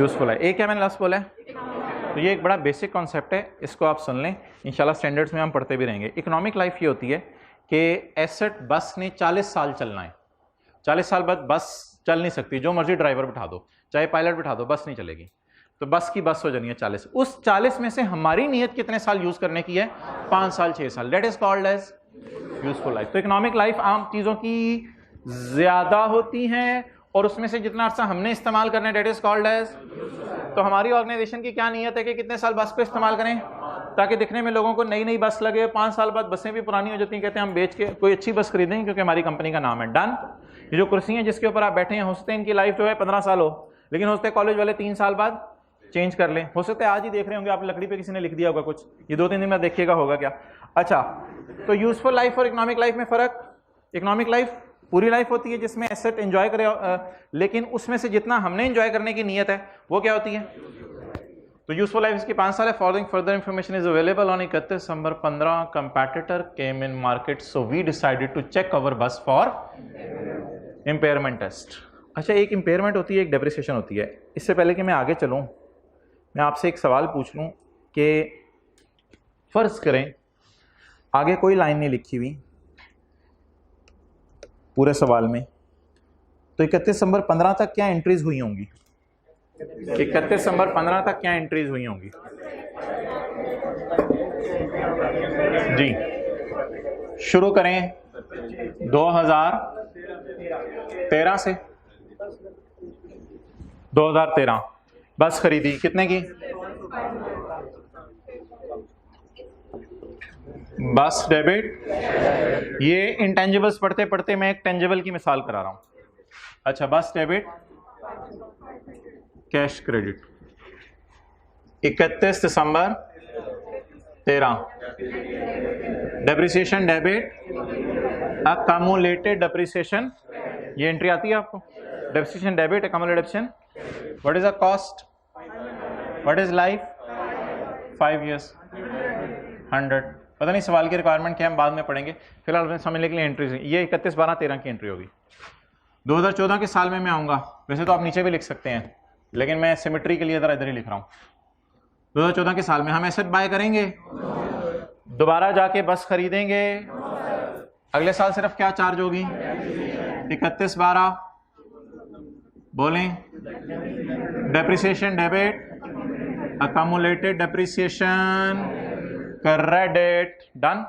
यूजफुल है। एक क्या मैंने लफ्ज़ बोला है? तो ये एक बड़ा बेसिक कॉन्सेप्ट है, इसको आप सुन लें, इंशाल्लाह स्टैंडर्ड्स में हम पढ़ते भी रहेंगे। इकोनॉमिक लाइफ ये होती है कि एसेट बस ने 40 साल चलना है, 40 साल बाद बस चल नहीं सकती, जो मर्जी ड्राइवर बिठा दो, चाहे पायलट बिठा दो, बस नहीं चलेगी। तो बस की बस हो जानी है 40। उस 40 में से हमारी नीयत कितने साल यूज करने की है? 5 साल 6 साल। That is called as useful life. तो इकोनॉमिक लाइफ आम चीजों की ज्यादा होती हैं और उसमें से जितना अर्सा हमने इस्तेमाल करना है, दैट इज कॉल्ड एज। तो हमारी ऑर्गेनाइजेशन की क्या नीयत है कि कितने साल बस को इस्तेमाल करें ताकि दिखने में लोगों को नई नई बस लगे। 5 साल बाद बसें भी पुरानी हो जाती हैं, कहते हैं हम बेच के कोई अच्छी बस खरीदें क्योंकि हमारी कंपनी का नाम है। डन। ये जो कुर्सी है जिसके ऊपर आप बैठे हैं, हो सकते हैं इनकी लाइफ जो है 15 साल हो, लेकिन हो सकते हैं कॉलेज वाले 3 साल बाद चेंज कर लें। हो सकता है आज ही देख रहे होंगे आप लकड़ी पे किसी ने लिख दिया होगा कुछ, ये 2-3 दिन में देखिएगा होगा क्या। अच्छा, तो यूजफुल लाइफ और इकोनॉमिक लाइफ में फ़र्क। इकोनॉमिक लाइफ पूरी लाइफ होती है जिसमें एसेट एंजॉय करे, लेकिन उसमें से जितना हमने एंजॉय करने की नीयत है वो क्या होती है? तो यूजफुल लाइफ इसकी 5 साल है। Following further information is available on 31 December 15 competitor came in market, so we decided to check our bus for impairment test. अच्छा, एक इम्पेयरमेंट होती है, एक डेप्रिसिएशन होती है। इससे पहले कि मैं आगे चलूँ, मैं आपसे एक सवाल पूछ लूँ कि फर्ज करें आगे कोई लाइन नहीं लिखी हुई पूरे सवाल में, तो 31 दिसंबर 15 तक क्या एंट्रीज हुई होंगी? 31 दिसंबर 15 तक क्या एंट्रीज हुई होंगी जी? शुरू करें 2013 से। 2013 बस खरीदी, कितने की? बस डेबिट। ये इंटेंजिबल्स पढ़ते पढ़ते मैं एक टेंजिबल की मिसाल करा रहा हूं। अच्छा, बस डेबिट, कैश क्रेडिट। 31 दिसंबर 13 डेप्रिसिएशन डेबिट, अकमुलेटेड डेप्रिसिएशन, ये एंट्री आती है आपको? Depreciation debit, accumulated depreciation. What is the cost? What is life? 5 years 100। पता नहीं सवाल की रिक्वायरमेंट क्या है, हम बाद में पढ़ेंगे, फिलहाल समझने के लिए एंट्रीज। ये 31/12/13 की एंट्री होगी। 2014 के साल में मैं आऊँगा, वैसे तो आप नीचे भी लिख सकते हैं, लेकिन मैं सिमेट्री के लिए इधर ही लिख रहा हूँ। 2014 के साल में हम एसेट बाय करेंगे, दोबारा जाके बस खरीदेंगे। अगले साल सिर्फ क्या चार्ज होगी? 31/12 बोलें, depreciation debit, accumulated depreciation credit. Done.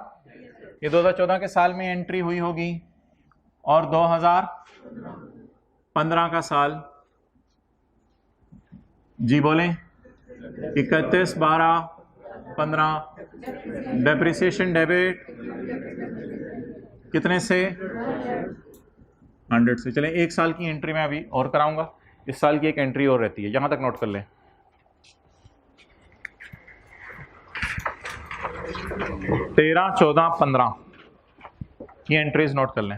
ये 2014 के साल में एंट्री हुई होगी और 2015 का साल जी बोलें, 31/12/15 डेप्रिसिएशन डेबिट कितने से? 100 से। चलें, एक साल की एंट्री में अभी और कराऊंगा, इस साल की एक एंट्री और रहती है, यहां तक नोट कर लें। 13, 14, 15 की एंट्रीज नोट कर लें।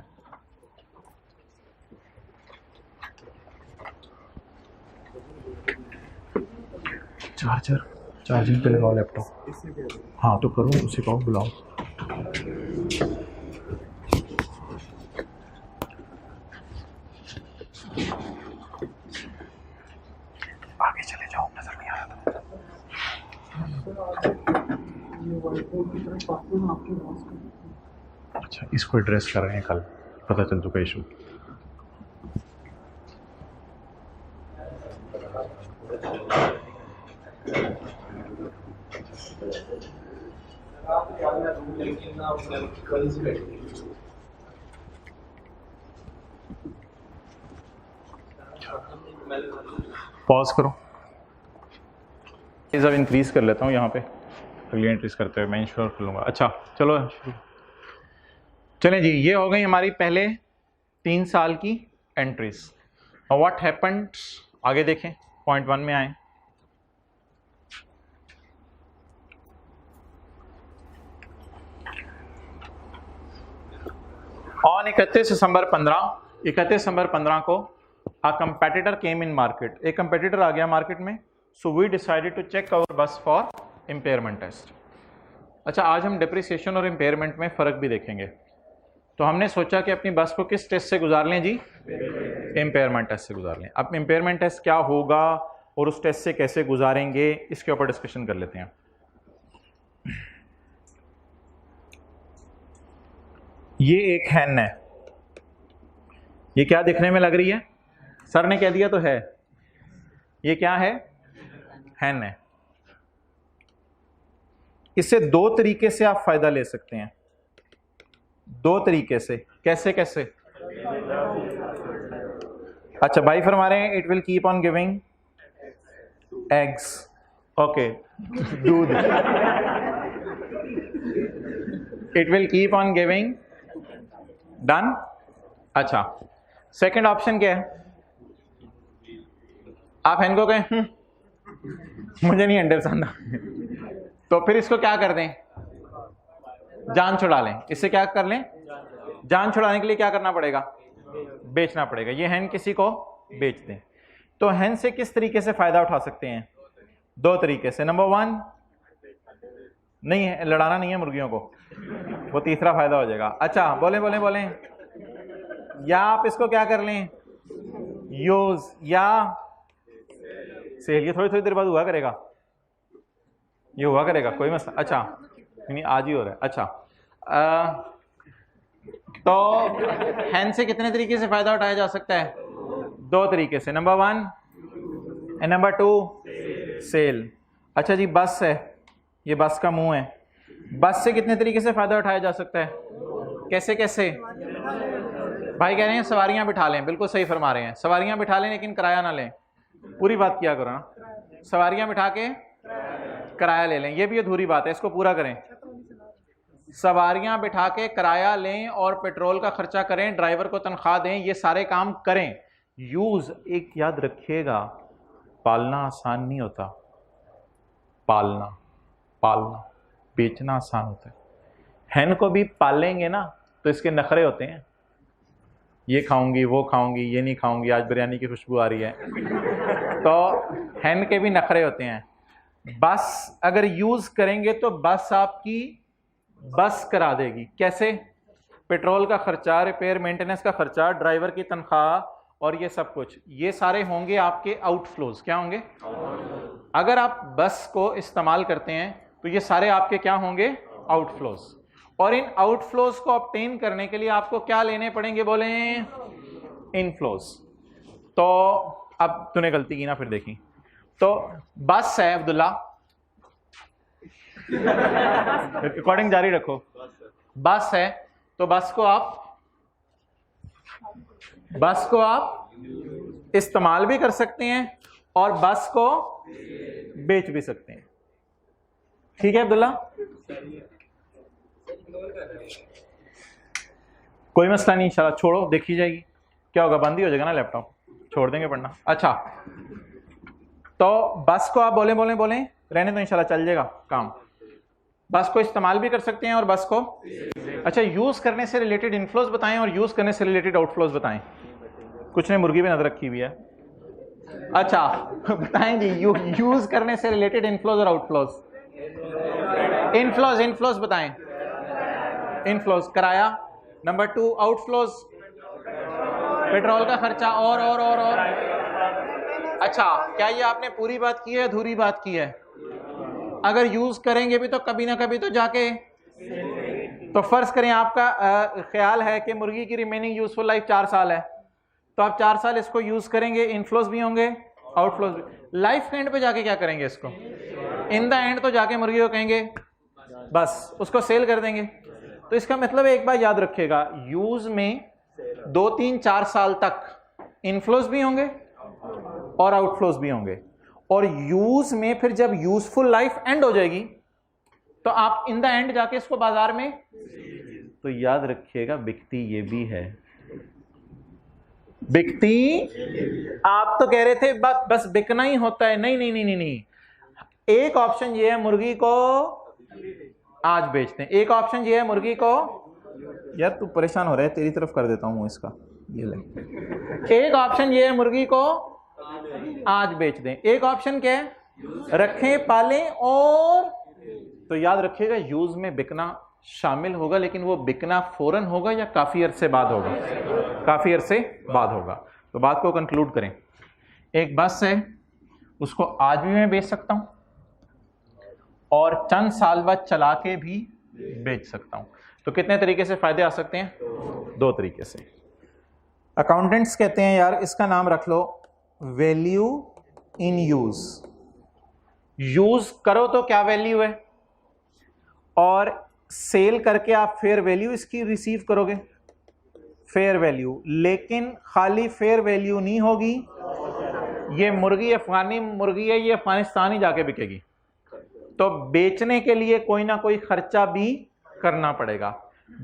चार्जिंग पे लगाओ लैपटॉप। हाँ तो करो, उसी को बुलाओ। आगे चले जाओ, नजर नहीं आ रहा था। अच्छा, इसको एड्रेस कर रहे हैं, कल पता चल चुका इशू। पॉज करो, अब इंक्रीज कर लेता हूँ यहाँ पे, अगली एंट्रीज करते हुए मैं इंश्योर कर लूँगा। अच्छा चलो चलें जी, ये हो गई हमारी पहले 3 साल की एंट्रीज। व्हाट हैपेंड, आगे देखें, पॉइंट 1 में आए। ऑन 31 दिसंबर 15 को a competitor came in market, एक कंपेटिटर आ गया मार्केट में, so we decided to check our bus for impairment test। अच्छा, आज हम डिप्रिसिएशन और इम्पेयरमेंट में फ़र्क भी देखेंगे। तो हमने सोचा कि अपनी बस को किस टेस्ट से गुजार लें जी? इम्पेयरमेंट टेस्ट से गुजार लें। अब इम्पेयरमेंट टेस्ट क्या होगा और उस टेस्ट से कैसे गुजारेंगे, इसके ऊपर डिस्कशन कर लेते हैं। ये एक हैन है, ये क्या दिखने में लग रही है? सर ने कह दिया तो है, ये क्या है? हैन है। इससे दो तरीके से आप फायदा ले सकते हैं, दो तरीके से। कैसे कैसे? अच्छा, भाई फरमा रहे हैं it will keep on giving eggs. Okay, दूध। It will keep on giving, done. अच्छा, सेकंड ऑप्शन क्या है? आप हैन को कहें मुझे नहीं अंडे पसंद, तो फिर इसको क्या कर दें? जान छुड़ा लें। इससे क्या कर लें? जान छुड़ाने के लिए क्या करना पड़ेगा? बेचना पड़ेगा। ये हैन किसी को बेच दें। तो हैन से किस तरीके से फायदा उठा सकते हैं? दो तरीके से। नंबर वन, नहीं है, लड़ाना नहीं है मुर्गियों को, वो तीसरा फायदा हो जाएगा। अच्छा, बोलें बोलें बोलें। या आप इसको क्या कर लें? यूज या सेल। ये थोड़ी थोड़ी देर बाद हुआ करेगा, ये हुआ करेगा, कोई मसला। अच्छा, नहीं आज ही हो रहा है। अच्छा, तो हैन से कितने तरीके से फायदा उठाया जा सकता है? दो तरीके से। Number one and number two sell. अच्छा जी, बस है, ये बस का मुंह है। बस से कितने तरीके से फायदा उठाया जा सकता है? कैसे कैसे? भाई कह रहे हैं सवारियां बिठा लें, बिल्कुल सही फरमा रहे हैं, सवारियां बिठा लें लेकिन किराया ना लें। पूरी बात किया करो ना, सवारियां बिठा के किराया ले लें, ये भी अधूरी बात है, इसको पूरा करें। सवारियां बिठा के किराया लें और पेट्रोल का खर्चा करें, ड्राइवर को तनख्वाह दें, ये सारे काम करें। यूज, एक याद रखिएगा, पालना आसान नहीं होता। पालना बेचना आसान होता है। हैन को भी पालेंगे ना तो इसके नखरे होते हैं, ये खाऊंगी वो खाऊंगी, ये नहीं खाऊंगी, आज बिरयानी की खुशबू आ रही है। तो हैन के भी नखरे होते हैं। बस अगर यूज करेंगे तो बस आपकी बस करा देगी। कैसे? पेट्रोल का खर्चा, रिपेयर मेंटेनेंस का खर्चा, ड्राइवर की तनख्वाह और ये सब कुछ, ये सारे होंगे आपके आउटफ्लोज। क्या होंगे? अगर आप बस को इस्तेमाल करते हैं तो ये सारे आपके क्या होंगे? आउटफ्लोज। और इन आउटफ्लोज को ऑब्टेन करने के लिए आपको क्या लेने पड़ेंगे? बोले इनफ्लोज। तो अब तूने गलती की ना, फिर देखी। तो बस है अब्दुल्ला, रिकॉर्डिंग जारी रखो। बस है तो बस को आप इस्तेमाल भी कर सकते हैं और बस को बेच भी सकते हैं। ठीक है अब्दुल्ला? कोई मसला नहीं, इंशाल्लाह छोड़ो, देखी जाएगी क्या होगा, बंद ही हो जाएगा ना लैपटॉप, छोड़ देंगे पढ़ना। अच्छा, तो बस को आप बोले रहने तो इंशाल्लाह चल जाएगा काम। बस को इस्तेमाल भी कर सकते हैं और बस को, अच्छा, यूज करने से रिलेटेड इनफ्लोज बताएं और यूज करने से रिलेटेड आउटफ्लोज बताएं। कुछ ने मुर्गी पे नजर रखी हुई है। अच्छा बताएं जी, यूज करने से रिलेटेड इनफ्लोज और आउटफ्लोज। इनफ्लोज बताएं। इनफ्लोज किराया, नंबर टू आउटफ्लोज पेट्रोल का खर्चा, और अच्छा, क्या ये आपने पूरी बात की है, अधूरी बात की है? अगर यूज करेंगे भी तो कभी ना कभी तो जाके, तो फर्ज करें आपका ख्याल है कि मुर्गी की रिमेनिंग यूजफुल लाइफ 4 साल है, तो आप 4 साल इसको यूज करेंगे, इनफ्लोज भी होंगे आउटफ्लोज भी। लाइफ के एंड पे जाके क्या करेंगे इसको? इन द एंड तो जाके मुर्गी को कहेंगे बस, उसको सेल कर देंगे। तो इसका मतलब एक बात याद रखिएगा, यूज में 2, 3, 4 साल तक इनफ्लोज भी होंगे और आउटफ्लोज भी होंगे, और यूज में फिर जब यूजफुल लाइफ एंड हो जाएगी तो आप इन द एंड जाके इसको बाजार में, तो याद रखिएगा बिकती ये भी है। बिकती, आप तो कह रहे थे बस बिकना ही होता है, नहीं। एक ऑप्शन ये है मुर्गी को आज बेचते हैं, एक ऑप्शन ये है मुर्गी को, यार तू परेशान हो रहा है, तेरी तरफ कर देता हूं इसका, ये ले। एक ऑप्शन ये है मुर्गी को आज बेच दें, एक ऑप्शन क्या है? रखें, पालें और तो याद रखिएगा यूज में बिकना शामिल होगा, लेकिन वो बिकना फौरन होगा या काफी अरसे बाद होगा? काफी अरसे बाद होगा। तो बात को कंक्लूड करें, एक बस है उसको आज भी मैं बेच सकता हूं और चंद साल बाद चला के भी बेच सकता हूं। तो कितने तरीके से फायदे आ सकते हैं? 2 तरीके से। अकाउंटेंट्स कहते हैं यार इसका नाम रख low value in use. Use करो तो क्या वैल्यू है, और सेल करके आप फेयर वैल्यू इसकी रिसीव करोगे, फेयर वैल्यू। लेकिन खाली फेयर वैल्यू नहीं होगी, ये मुर्गी अफगानी मुर्गी है, ये अफगानिस्तान ही जाके बिकेगी, तो बेचने के लिए कोई ना कोई खर्चा भी करना पड़ेगा।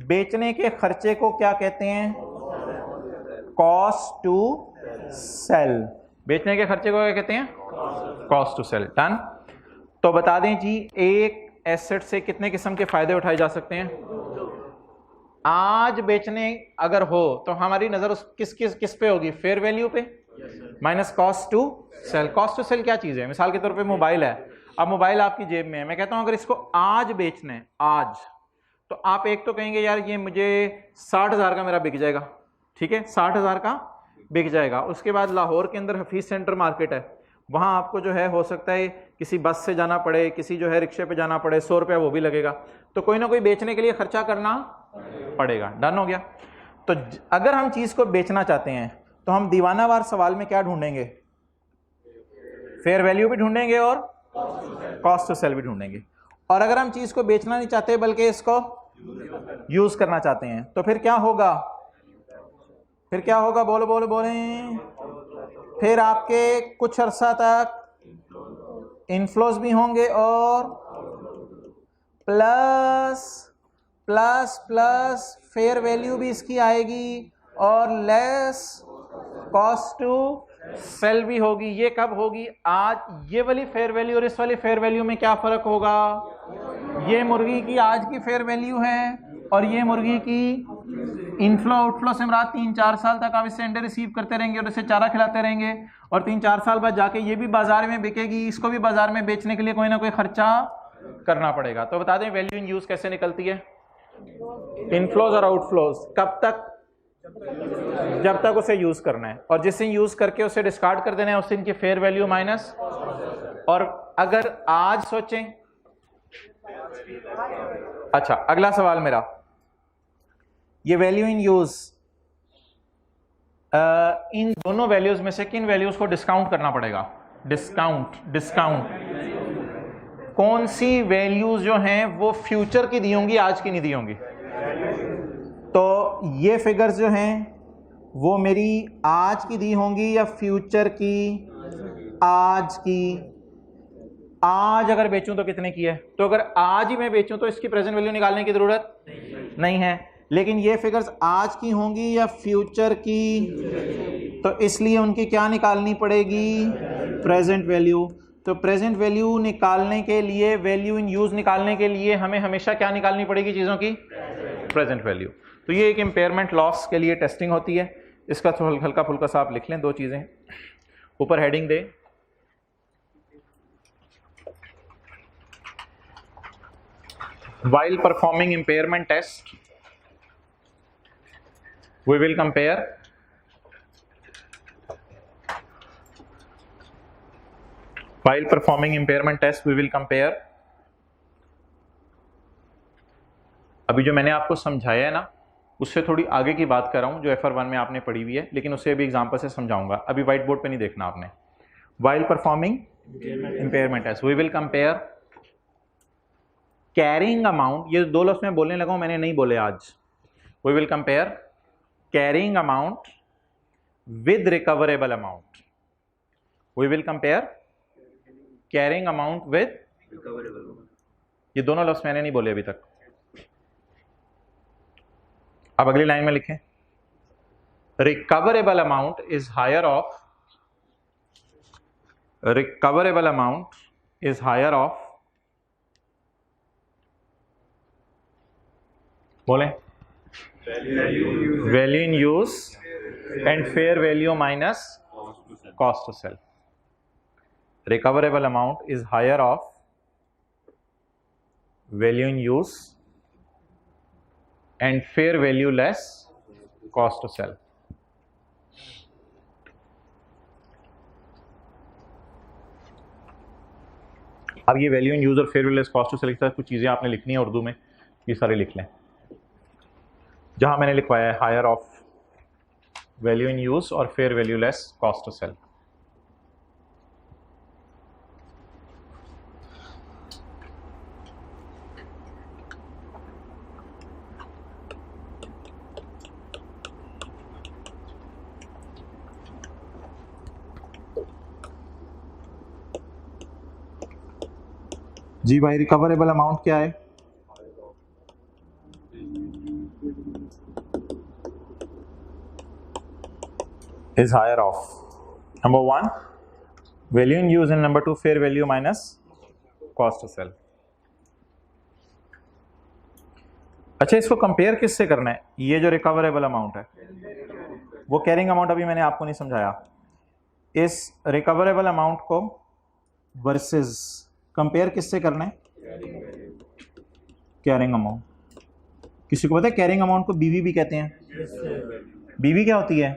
बेचने के खर्चे को क्या कहते हैं? Cost to sell. बेचने के खर्चे को क्या कहते हैं? Cost to sell. डन। तो बता दें जी, एक एसेट से कितने किस्म के फायदे उठाए जा सकते हैं? आज बेचने अगर हो तो हमारी नजर किस पे होगी? फेयर वैल्यू पे minus cost to sell. Cost to sell क्या चीज है? मिसाल के तौर पे मोबाइल है, अब मोबाइल आपकी जेब में है, मैं कहता हूं अगर इसको आज बेचना है आज, तो आप एक तो कहेंगे यार ये मुझे 60,000 का मेरा बिक जाएगा, ठीक है, 60,000 का बिक जाएगा। उसके बाद लाहौर के अंदर हफीज सेंटर मार्केट है, वहाँ आपको जो है हो सकता है किसी बस से जाना पड़े, किसी जो है रिक्शे पे जाना पड़े, 100 रुपया वो भी लगेगा, तो कोई ना कोई बेचने के लिए खर्चा करना पड़ेगा। डन हो गया। तो अगर हम चीज़ को बेचना चाहते हैं तो हम दीवानावार सवाल में क्या ढूंढेंगे? फेयर वैल्यू भी ढूंढेंगे और कॉस्ट टू सेल भी ढूंढेंगे। और अगर हम चीज़ को बेचना नहीं चाहते बल्कि इसको यूज करना चाहते हैं तो फिर क्या होगा? फिर क्या होगा? बोलो बोलो बोलें। फिर आपके कुछ अरसा तक इनफ्लोज भी होंगे और plus plus plus fair value भी इसकी आएगी और लेस कॉस्ट टू सेल भी होगी। ये कब होगी? आज। ये वाली फेयर वैल्यू और इस वाली फेयर वैल्यू में क्या फर्क होगा? ये मुर्गी की आज की फेयर वैल्यू है और ये मुर्गी की इनफ्लो आउटफ्लो से मराद 3-4 साल तक आप इससे अंडे रिसीव करते रहेंगे और इसे चारा खिलाते रहेंगे और 3-4 साल बाद जाके ये भी बाजार में बिकेगी, इसको भी बाजार में बेचने के लिए कोई ना कोई खर्चा करना पड़ेगा। तो बता दें वैल्यू इन यूज कैसे निकलती है? इनफ्लोज और आउटफ्लोज। कब तक? जब तक उसे यूज करना है, और जिस दिन यूज करके उसे डिस्कार्ड कर देना है उस दिन की फेयर वैल्यू माइनस। और अगर आज सोचें, अच्छा अगला सवाल मेरा, ये वैल्यू इन यूज, इन दोनों वैल्यूज में से किन वैल्यूज को डिस्काउंट करना पड़ेगा? डिस्काउंट। कौन सी वैल्यूज जो हैं वो फ्यूचर की दी होंगी, आज की नहीं दी होंगी? तो ये फिगर्स जो हैं वो मेरी आज की दी होंगी या फ्यूचर की? आज की। आज अगर बेचूं तो कितने की है? तो अगर आज ही मैं बेचूं तो इसकी प्रेजेंट वैल्यू निकालने की जरूरत नहीं है, लेकिन ये फिगर्स आज की होंगी या फ्यूचर की, तो इसलिए उनकी क्या निकालनी पड़ेगी? Present value. तो प्रेजेंट वैल्यू निकालने के लिए, वैल्यू इन यूज निकालने के लिए हमें हमेशा क्या निकालनी पड़ेगी चीजों की? Present value. तो ये एक इम्पेयरमेंट लॉस के लिए टेस्टिंग होती है। इसका तो हल्का फुल्का सा आप लिख लें, 2 चीजें ऊपर heading they. While performing impairment test, we will compare अभी जो मैंने आपको समझाया है ना उससे थोड़ी आगे की बात कर रहा हूं जो FR1 में आपने पढ़ी हुई है, लेकिन उसे अभी एग्जांपल से समझाऊंगा। अभी व्हाइट बोर्ड पे नहीं देखना आपने। While performing impairment test, we will compare carrying amount. ये 2 लफ्ज़ में बोलने लगा हूं, मैंने नहीं बोले आज। We will compare carrying amount with recoverable amount. We will compare carrying amount with recoverable. ये दोनों लफ्ज़ मैंने नहीं बोले अभी तक। अब अगली लाइन में लिखें, recoverable amount is higher of, recoverable amount is higher of, बोले value in use and fair value minus cost to sell. Recoverable amount is higher of value in use and fair value less cost to sell. अब ये value in use और fair value less cost to sell की कुछ चीजें आपने लिखनी है उर्दू में, ये सारे लिख लें। जहां मैंने लिखवाया है higher of value in use और fair value less cost to sell. जी भाई, रिकवरेबल अमाउंट क्या है? Is higher of number 1 value in use and number 2 fair value minus cost to sell. अच्छा, इसको कंपेयर किससे करना है? ये जो रिकवरेबल अमाउंट है, वो कैरिंग अमाउंट अभी मैंने आपको नहीं समझाया। इस रिकवरेबल अमाउंट को वर्सेस कंपेयर किससे करना है? Carrying amount. किसी को पता है कैरिंग अमाउंट को बीवी भी कहते हैं? बीवी क्या होती है?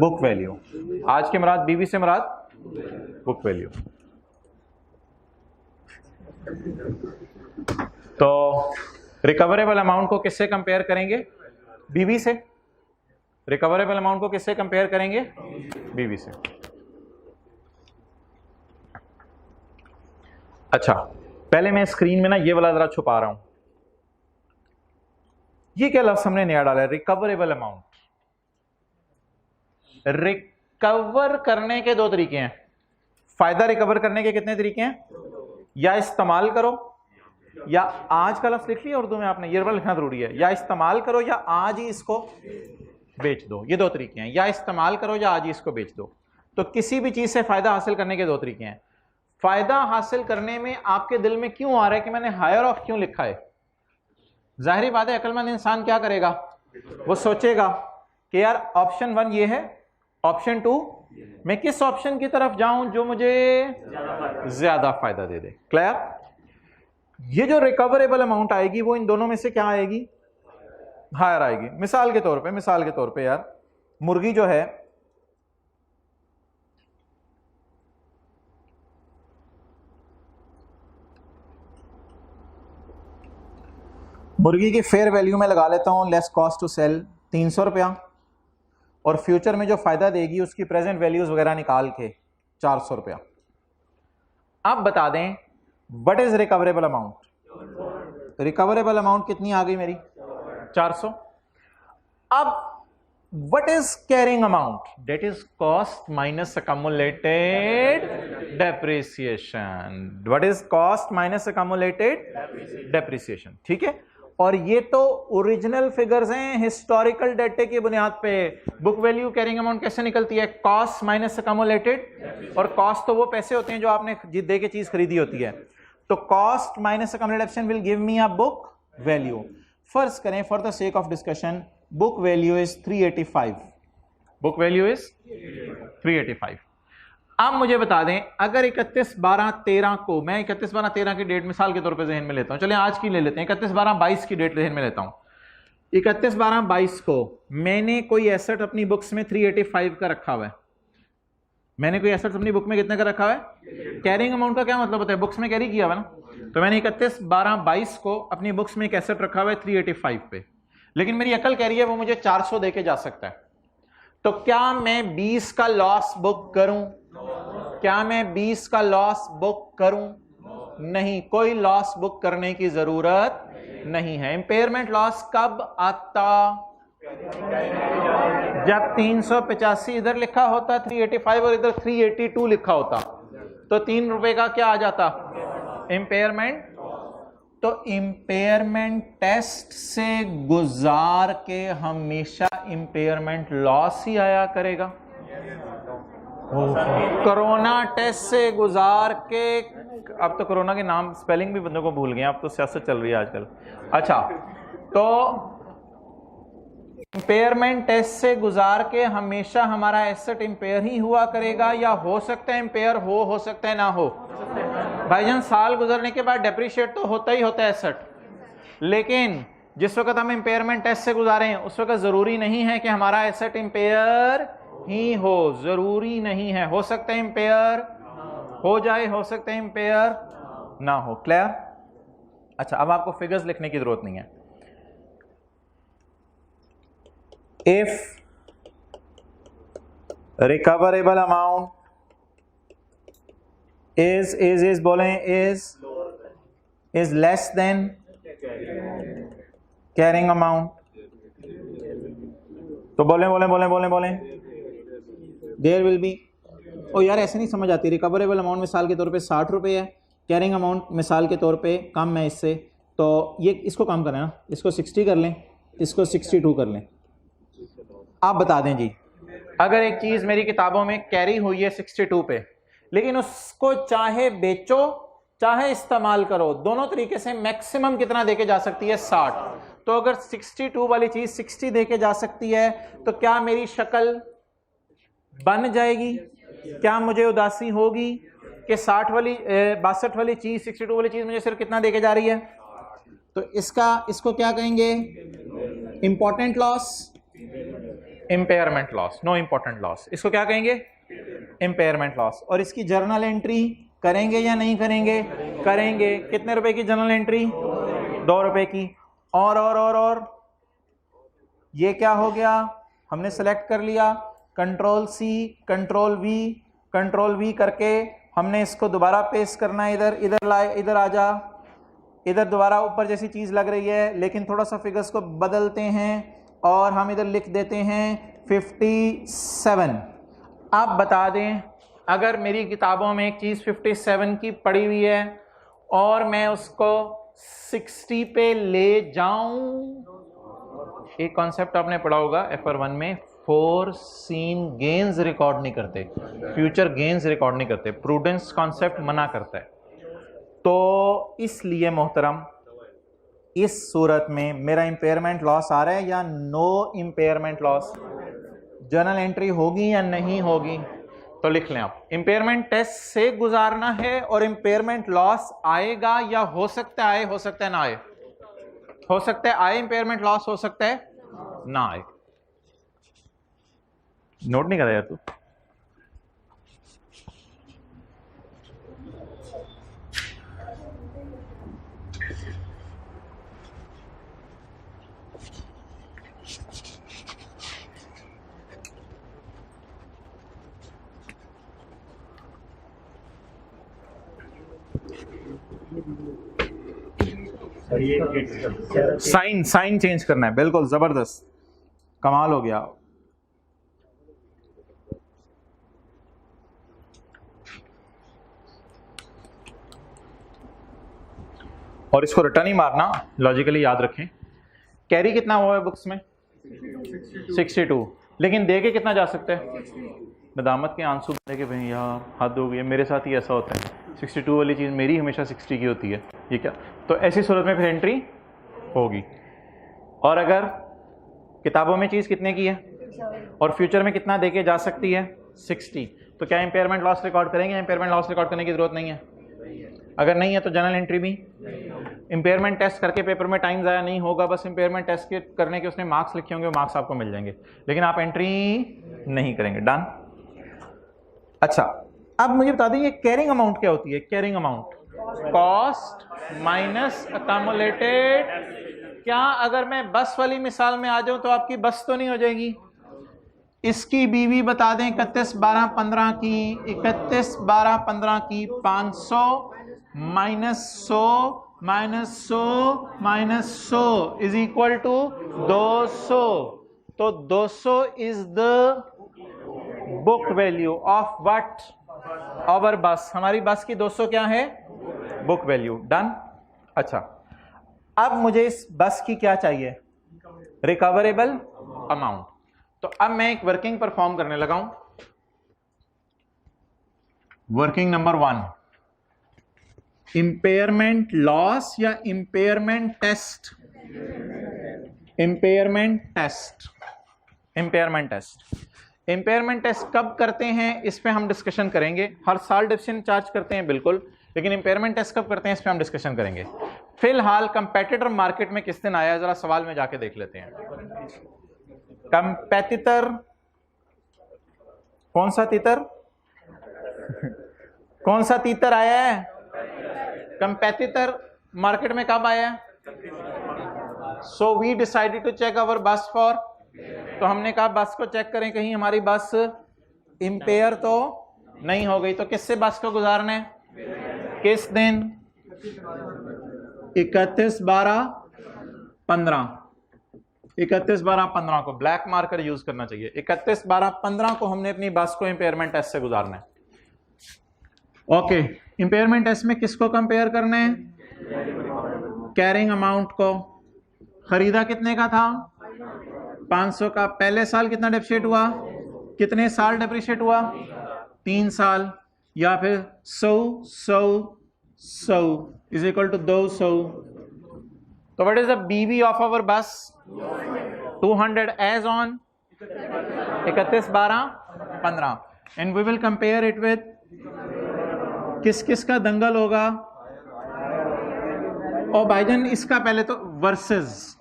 Book value. आज के मुराद बीवी से मुराद बुक वैल्यू। तो रिकवरेबल अमाउंट को किससे कंपेयर करेंगे? बीवी से। रिकवरेबल अमाउंट को किससे कंपेयर करेंगे? बीवी से। अच्छा, पहले मैं स्क्रीन में ना ये वाला जरा छुपा रहा हूं। ये क्या लफ्ज हमने नया डाला है? Recoverable amount. रिकवर करने के दो तरीके हैं। फायदा रिकवर करने के कितने तरीके हैं? या इस्तेमाल करो, या आज का लफ्ज लिख लिया उर्दू में आपने, ये वाला लिखना जरूरी है। या इस्तेमाल करो या आज ही इसको बेच दो। ये दो तरीके हैं, या इस्तेमाल करो या आज ही इसको बेच दो। तो किसी भी चीज से फायदा हासिल करने के दो तरीके हैं। फायदा हासिल करने में आपके दिल में क्यों आ रहा है कि मैंने हायर ऑफ क्यों लिखा है? जाहिर बात है, अक्लमंद इंसान क्या करेगा? वो सोचेगा कि यार ऑप्शन 1 ये है, ऑप्शन 2 मैं किस ऑप्शन की तरफ जाऊं जो मुझे ज्यादा फायदा दे दे। क्लियर? ये जो रिकवरेबल अमाउंट आएगी वो इन दोनों में से क्या आएगी? हायर आएगी। मिसाल के तौर पे यार, मुर्गी जो है, मुर्गी की फेयर वैल्यू में लगा लेता हूं लेस कॉस्ट टू सेल 300 रुपया, और फ्यूचर में जो फायदा देगी उसकी प्रेजेंट वैल्यूज वगैरह निकाल के 400 रुपया। अब बता दें what is recoverable amount? Recoverable amount कितनी आ गई मेरी? 400। अब what is carrying amount? That is cost minus accumulated depreciation. What is cost minus accumulated depreciation. ठीक है, और ये तो ओरिजिनल फिगर्स हैं, हिस्टोरिकल डेटे की बुनियाद पे। बुक वैल्यू कैरिंग अमाउंट कैसे निकलती है? कॉस्ट माइनस अकमुलेटेड, और कॉस्ट तो वो पैसे होते हैं जो आपने दे के चीज खरीदी होती है। तो cost minus accumulated will give me a book value. फर्ज करें for the sake of discussion book value is 385। Book value is 385। अब मुझे बता दें, अगर 31/12/13 को, मैं 31/12/13 की डेट मिसाल के तौर पे जहन में लेता हूं, चलिए आज की ले लेते हैं, 31/12/22 की डेट जहन में लेता हूं। 31/12/22 को मैंने कोई एसेट अपनी बुक्स में 385 का रखा हुआ है। मैंने कोई एसेट अपनी बुक में कितने का रखा हुआ है? कैरिंग अमाउंट का क्या मतलब होता है? बुक्स में कैरी किया हुआ ना। तो मैंने 31/12/22 को अपनी बुक्स में एक एसेट रखा हुआ है 385 पे, लेकिन मेरी अकल कह रही है वो मुझे 400 देके जा सकता है। तो क्या मैं 20 का लॉस बुक करूं? क्या मैं 20 का लॉस बुक करूं? नहीं, कोई लॉस बुक करने की जरूरत नहीं है। इंपेयरमेंट लॉस कब आता? जब 385 इधर लिखा होता 385 और इधर 382 लिखा होता, तो 3 रुपए का क्या आ जाता? इंपेयरमेंट। तो इंपेयरमेंट टेस्ट से गुजार के हमेशा इंपेयरमेंट लॉस ही आया करेगा। कोरोना टेस्ट से गुजार के, अब तो कोरोना के नाम स्पेलिंग भी बंदों को भूल गए, अब तो सियासत चल रही है आजकल। अच्छा, तो इंपेयरमेंट टेस्ट से गुजार के हमेशा हमारा एसेट इंपेयर ही हुआ करेगा, या हो सकता है इंपेयर हो सकता है ना हो। भाईजान साल गुजरने के बाद डेप्रिशिएट तो होता ही होता है एसेट, लेकिन जिस वक्त हम इंपेयरमेंट टेस्ट से गुजारे हैं उस वक्त जरूरी नहीं है कि हमारा एसेट इंपेयर ही हो, जरूरी नहीं है, हो सकता है इंपेयर हो जाए, हो सकता है इंपेयर ना हो। क्लियर? अच्छा, अब आपको फिगर्स लिखने की जरूरत नहीं है। इफ रिकवरेबल अमाउंट इज बोलें is less than carrying amount, तो बोलें देयर विल बी, ओ यार ऐसे नहीं समझ आती। रिकवरेबल अमाउंट मिसाल के तौर पे 60 रुपये है, कैरिंग अमाउंट मिसाल के तौर पे कम है इससे, तो ये इसको कम करें ना, इसको 60 कर लें, इसको 62 कर लें। आप बता दें जी, अगर एक चीज मेरी किताबों में कैरी हुई है 62 पे, लेकिन उसको चाहे बेचो चाहे इस्तेमाल करो, दोनों तरीके से मैक्सिमम कितना देके जा सकती है? 60। तो अगर 62 वाली चीज 60 देके जा सकती है तो क्या मेरी शक्ल बन जाएगी? क्या मुझे उदासी होगी कि 62 वाली चीज 62 वाली चीज मुझे सिर्फ कितना देके जा रही है? तो इसको क्या कहेंगे? Important loss, impairment loss, no important loss. इसको क्या कहेंगे? Impairment loss. और इसकी जर्नल एंट्री करेंगे या नहीं करेंगे? करेंगे। कितने रुपए की जर्नल एंट्री? 2 रुपए की। और ये क्या हो गया? हमने सेलेक्ट कर लिया, कंट्रोल सी कंट्रोल वी करके हमने इसको दोबारा पेस्ट करना है, इधर आ जा, इधर दोबारा ऊपर जैसी चीज लग रही है, लेकिन थोड़ा सा फिगर्स को बदलते हैं और हम इधर लिख देते हैं 57। आप बता दें, अगर मेरी किताबों में एक चीज 57 की पड़ी हुई है और मैं उसको 60 पे ले जाऊं, एक कॉन्सेप्ट आपने पढ़ा होगा FR1 में, फोरसीन गेन्स रिकॉर्ड नहीं करते, फ्यूचर गेन्स रिकॉर्ड नहीं करते, प्रूडेंस कॉन्सेप्ट मना करता है। तो इसलिए मोहतरम, इस सूरत में मेरा इंपेयरमेंट लॉस आ रहा है या no impairment loss? Journal entry होगी या नहीं होगी? तो लिख लें आप, इंपेयरमेंट टेस्ट से गुजारना है और इंपेयरमेंट लॉस आएगा या हो सकता है हो सकता है ना आए, हो सकता है आए इंपेयरमेंट लॉस, हो सकता है ना आए। नोट नहीं कर रहा यार तू? साइन चेंज करना है, बिल्कुल जबरदस्त, कमाल हो गया। और इसको रिटर्न ही मारना, लॉजिकली याद रखें। कैरी कितना हुआ है बुक्स में? 62, लेकिन दे के कितना जा सकता है? नदामत के आंसू भरे के भाई यार हद हो गई है, मेरे साथ ही ऐसा होता है, 62 वाली चीज़ मेरी हमेशा 60 की होती है, ये क्या? तो ऐसी सूरत में फिर एंट्री होगी। और अगर किताबों में चीज़ कितने की है और फ्यूचर में कितना देके जा सकती है? 60, तो क्या इंपेयरमेंट लॉस रिकॉर्ड करेंगे? इंपेयरमेंट लॉस रिकॉर्ड करने की जरूरत नहीं है। अगर नहीं है तो जनरल एंट्री भी। इंपेयरमेंट टेस्ट करके पेपर में टाइम ज़ाया नहीं होगा, बस इंपेयरमेंट टेस्ट के करने के उसने मार्क्स लिखे होंगे, वो मार्क्स आपको मिल जाएंगे, लेकिन आप एंट्री नहीं करेंगे। डन? अच्छा, अब मुझे बता दें ये कैरिंग अमाउंट क्या होती है? Carrying amount cost minus accumulated. क्या अगर मैं बस वाली मिसाल में आ जाऊं तो आपकी बस तो नहीं हो जाएगी? इसकी बीवी बता दें 31/12/15 की, 31/12/15 की 500 माइनस 100 इज इक्वल टू 200। तो 200 is the book value of what? Our bus. हमारी बस की 200 क्या है? Book value. डन? अच्छा, अब मुझे इस बस की क्या चाहिए? Recoverable amount. तो अब मैं एक वर्किंग परफॉर्म करने लगा हूं। वर्किंग नंबर 1, इंपेयरमेंट लॉस या impairment test? Impairment test. Impairment test. Impairment test कब करते हैं इस पे हम डिस्कशन करेंगे। हर साल डिविजन चार्ज करते हैं बिल्कुल, लेकिन इंपेयरमेंट टेस्ट कब करते हैं इस पर हम डिस्कशन करेंगे। फिलहाल कंपेटिटर मार्केट में किस दिन आया है, जरा सवाल में जाके देख लेते हैं। कंपेटिटर, कौन सा तीतर कौन सा तीतर आया है? कंपेटिटर मार्केट में कब आया है? So we decided to check our bus for, तो हमने कहा बस को चेक करें कहीं हमारी बस इंपेयर तो नहीं हो गई। तो किससे बस को गुजारने, किस दिन? 31/12/15, 31/12/15 को ब्लैक मार्कर यूज करना चाहिए। 31/12/15 को हमने अपनी बस को इंपेयरमेंट टेस्ट से गुजारना है। ओके, इंपेयरमेंट टेस्ट में किसको कंपेयर करना है? कैरिंग अमाउंट को। खरीदा कितने का था? 500 का। पहले साल कितना डेप्रिशिएट हुआ? कितने साल डेप्रिशिएट हुआ? 3 साल। या फिर 100 इज इक्वल टू 200। तो what is the BV of our bus? 200 as on 31/12/15 and we will compare it with, किस किस का दंगल होगा? और भाईजान इसका पहले तो वर्सेस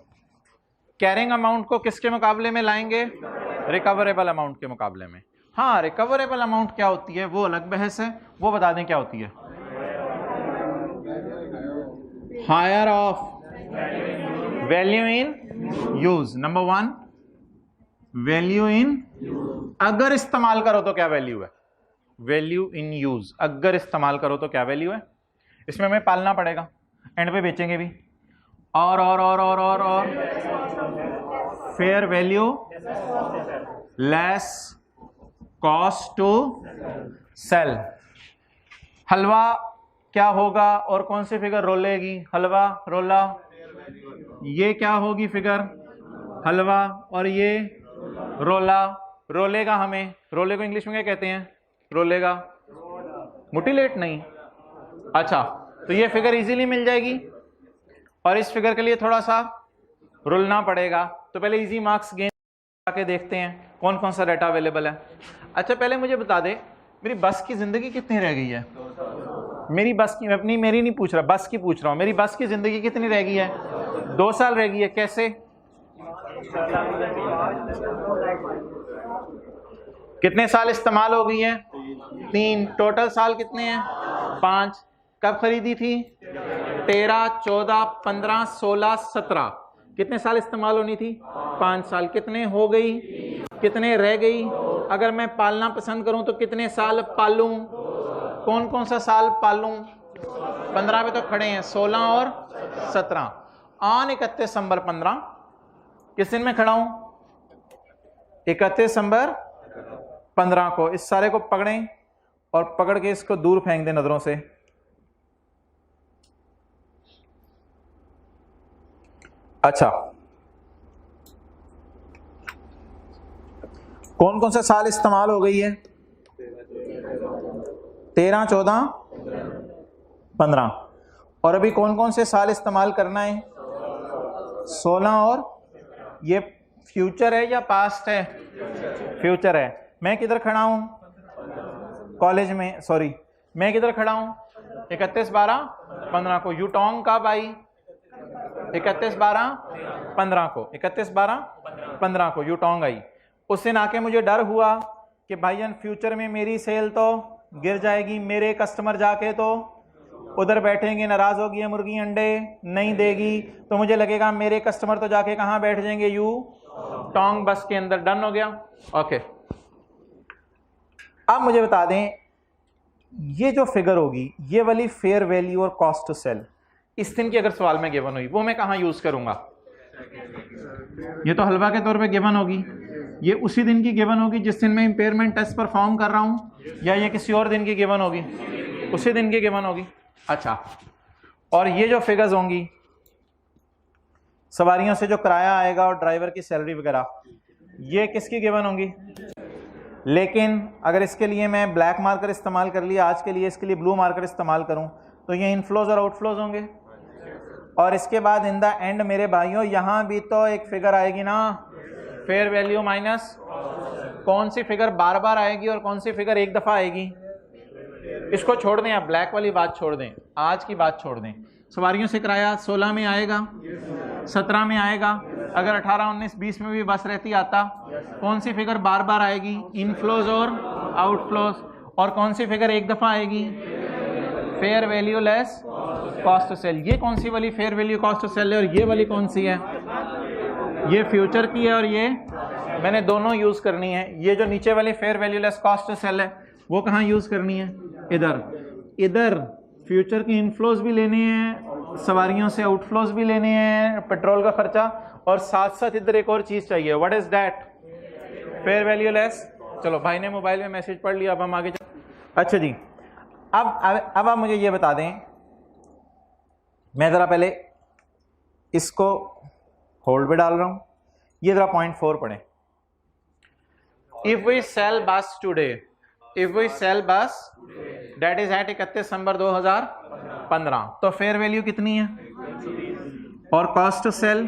कैरिंग अमाउंट को किसके मुकाबले में लाएंगे? रिकवरेबल अमाउंट के मुकाबले में। हाँ, रिकवरेबल अमाउंट क्या होती है वो अलग बहस है, वो बता दें क्या होती है। Higher of value in use, number 1 value in, अगर इस्तेमाल करो तो क्या वैल्यू है? वैल्यू इन यूज, अगर इस्तेमाल करो तो क्या वैल्यू है? इसमें हमें पालना पड़ेगा, एंड पे बेचेंगे भी। और fair value less cost to sell. हलवा क्या होगा और कौन सी फिगर रोलेगी? हलवा रोला, ये क्या होगी फिगर? हलवा, और ये रोला रोलेगा। हमें रोले को इंग्लिश में क्या कहते हैं? रोलेगा, मुटिलेट नहीं। अच्छा, तो ये फिगर इजीली मिल जाएगी और इस फिगर के लिए थोड़ा सा रुलना पड़ेगा। तो पहले इजी मार्क्स गेन करके देखते हैं कौन कौन सा डाटा अवेलेबल है। अच्छा, पहले मुझे बता दे मेरी बस की जिंदगी कितनी रह गई है? मेरी बस की, अपनी मेरी नहीं पूछ रहा, बस की पूछ रहा हूं। मेरी बस की जिंदगी कितनी रह गई है? 2 साल रह गई है। कैसे? कितने साल इस्तेमाल हो गई है? 3। टोटल साल कितने हैं? 5। कब खरीदी थी? 13, 14, 15, 16, 17। कितने साल इस्तेमाल होनी थी? 5 साल। कितने हो गई? कितने रह गई? अगर मैं पालना पसंद करूं तो कितने साल पालूं? कौन कौन सा साल पालूं? 15 पे तो खड़े हैं, 16 और 17। ऑन 31 दिसंबर 15 किस दिन में खड़ा हूं? 31 दिसंबर 15 को। इस सारे को पकड़ें और पकड़ के इसको दूर फेंक दें नजरों से। अच्छा, कौन कौन सा साल इस्तेमाल हो गई है? 13, 14, 15। और अभी कौन कौन से साल इस्तेमाल करना है? 16 और ये फ्यूचर है या पास्ट है? फ्यूचर है। मैं किधर खड़ा हूं? कॉलेज में, सॉरी, मैं किधर खड़ा हूं? 31/12/15 को। यूटोंग कब आई? 31/12/15 को। 31/12/15 को यूटोंग आई। उस दिन आके मुझे डर हुआ कि भाईजान फ्यूचर में मेरी सेल तो गिर जाएगी, मेरे कस्टमर जाके तो उधर बैठेंगे, नाराज होगी, ये मुर्गी अंडे नहीं देगी, तो मुझे लगेगा मेरे कस्टमर तो जाके कहाँ बैठ जाएंगे? यूटोंग बस के अंदर। डन हो गया? ओके। अब मुझे बता दें, ये जो फिगर होगी ये वाली फेयर वैल्यू और कॉस्ट टू सेल, इस दिन की अगर सवाल में गिवन हुई वो मैं कहाँ यूज करूंगा? ये तो हलवा के तौर पे गिवन होगी, ये उसी दिन की गिवन होगी जिस दिन मैं इंपेयरमेंट टेस्ट परफॉर्म कर रहा हूं, या ये किसी और दिन की गिवन होगी? उसी दिन की गिवन होगी। अच्छा, और ये जो फिगर्स होंगी सवारियों से जो किराया आएगा और ड्राइवर की सैलरी वगैरह, ये किसकी गिवन होंगी? लेकिन अगर इसके लिए मैं ब्लैक मार्कर इस्तेमाल कर लिया आज के लिए, इसके लिए ब्लू मार्कर इस्तेमाल करूं तो ये इनफ्लोज और आउटफ्लोज होंगे। और इसके बाद इन द एंड मेरे भाइयों यहां भी तो एक फिगर आएगी ना, फेयर वैल्यू माइनस। कौन सी फिगर बार बार आएगी और कौन सी फिगर एक दफा आएगी? इसको छोड़ दें, आप ब्लैक वाली बात छोड़ दें, आज की बात छोड़ दें। सवारियों से किराया 16 में आएगा, 17 में आएगा, अगर 18, 19, 20 में भी बस रहती आता, कौन सी फिगर बार बार आएगी? इनफ्लोज और आउटफ्लोज। और कौन सी फिगर एक दफा आएगी? Fair value less cost to sell. ये कौन सी वाली fair value cost to sell है और ये वाली कौन सी है? ये फ्यूचर की है और ये मैंने दोनों यूज करनी है। ये जो नीचे वाली fair value less cost to sell है वो कहाँ यूज करनी है? इधर। इधर फ्यूचर की इनफ्लोज भी लेने हैं, सवारियों से आउटफ्लोज भी लेने हैं, पेट्रोल का खर्चा, और साथ साथ इधर एक और चीज चाहिए। What is that? Fair value less. चलो भाई ने मोबाइल में मैसेज पढ़ लिया, अब हम आगे अच्छा जी, अब आप मुझे ये बता दें, मैं ज़रा पहले इसको होल्ड पे डाल रहा हूं, ये ज़रा पॉइंट 4 पढ़ें। इफ वी सेल बस टुडे, इफ वी सेल बस डेट इज एट 31 दिसंबर 2015, तो फेयर वैल्यू कितनी है? और कॉस्ट सेल,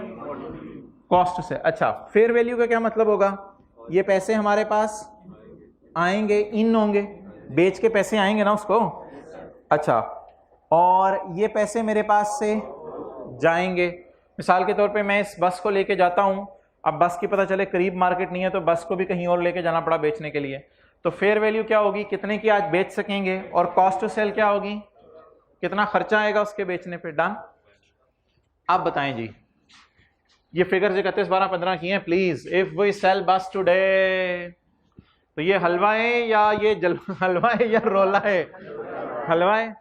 कॉस्ट से। अच्छा, फेयर वैल्यू का क्या मतलब होगा? ये पैसे हमारे पास आएंगे, इन होंगे, बेच के पैसे आएंगे ना उसको। अच्छा, और ये पैसे मेरे पास से जाएंगे। मिसाल के तौर पे मैं इस बस को लेके जाता हूं, अब बस की पता चले करीब मार्केट नहीं है तो बस को भी कहीं और लेके जाना पड़ा बेचने के लिए, तो फेयर वैल्यू क्या होगी? कितने की आज बेच सकेंगे। और कॉस्ट टू सेल क्या होगी? कितना खर्चा आएगा उसके बेचने पे। डन। आप बताएं जी, ये फिगर 31, 12, 15 की हैं प्लीज। इफ वी सेल बस टुडे, तो ये हलवा है या ये हलवा है या रोला है? हलवा है,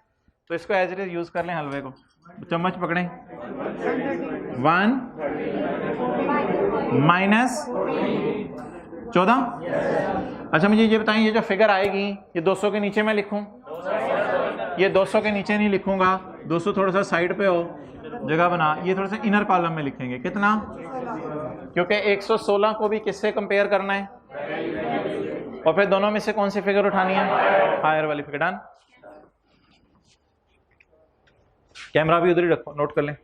तो इसको एज इट इज यूज कर लें। हलवे को चम्मच पकड़ें, 1 माइनस 14। अच्छा मुझे ये बताएं, ये जो फिगर आएगी ये 200 के नीचे मैं लिखूं? ये 200 के नीचे नहीं लिखूंगा, 200 थोड़ा सा साइड पे हो, जगह बना, ये थोड़ा सा इनर कॉलम में लिखेंगे। कितना? क्योंकि 116 को भी किससे कंपेयर करना है, और फिर दोनों में से कौन सी फिगर उठानी है? हायर वाली फिगर। डन। कैमरा भी उधर ही रखो, नोट कर लें।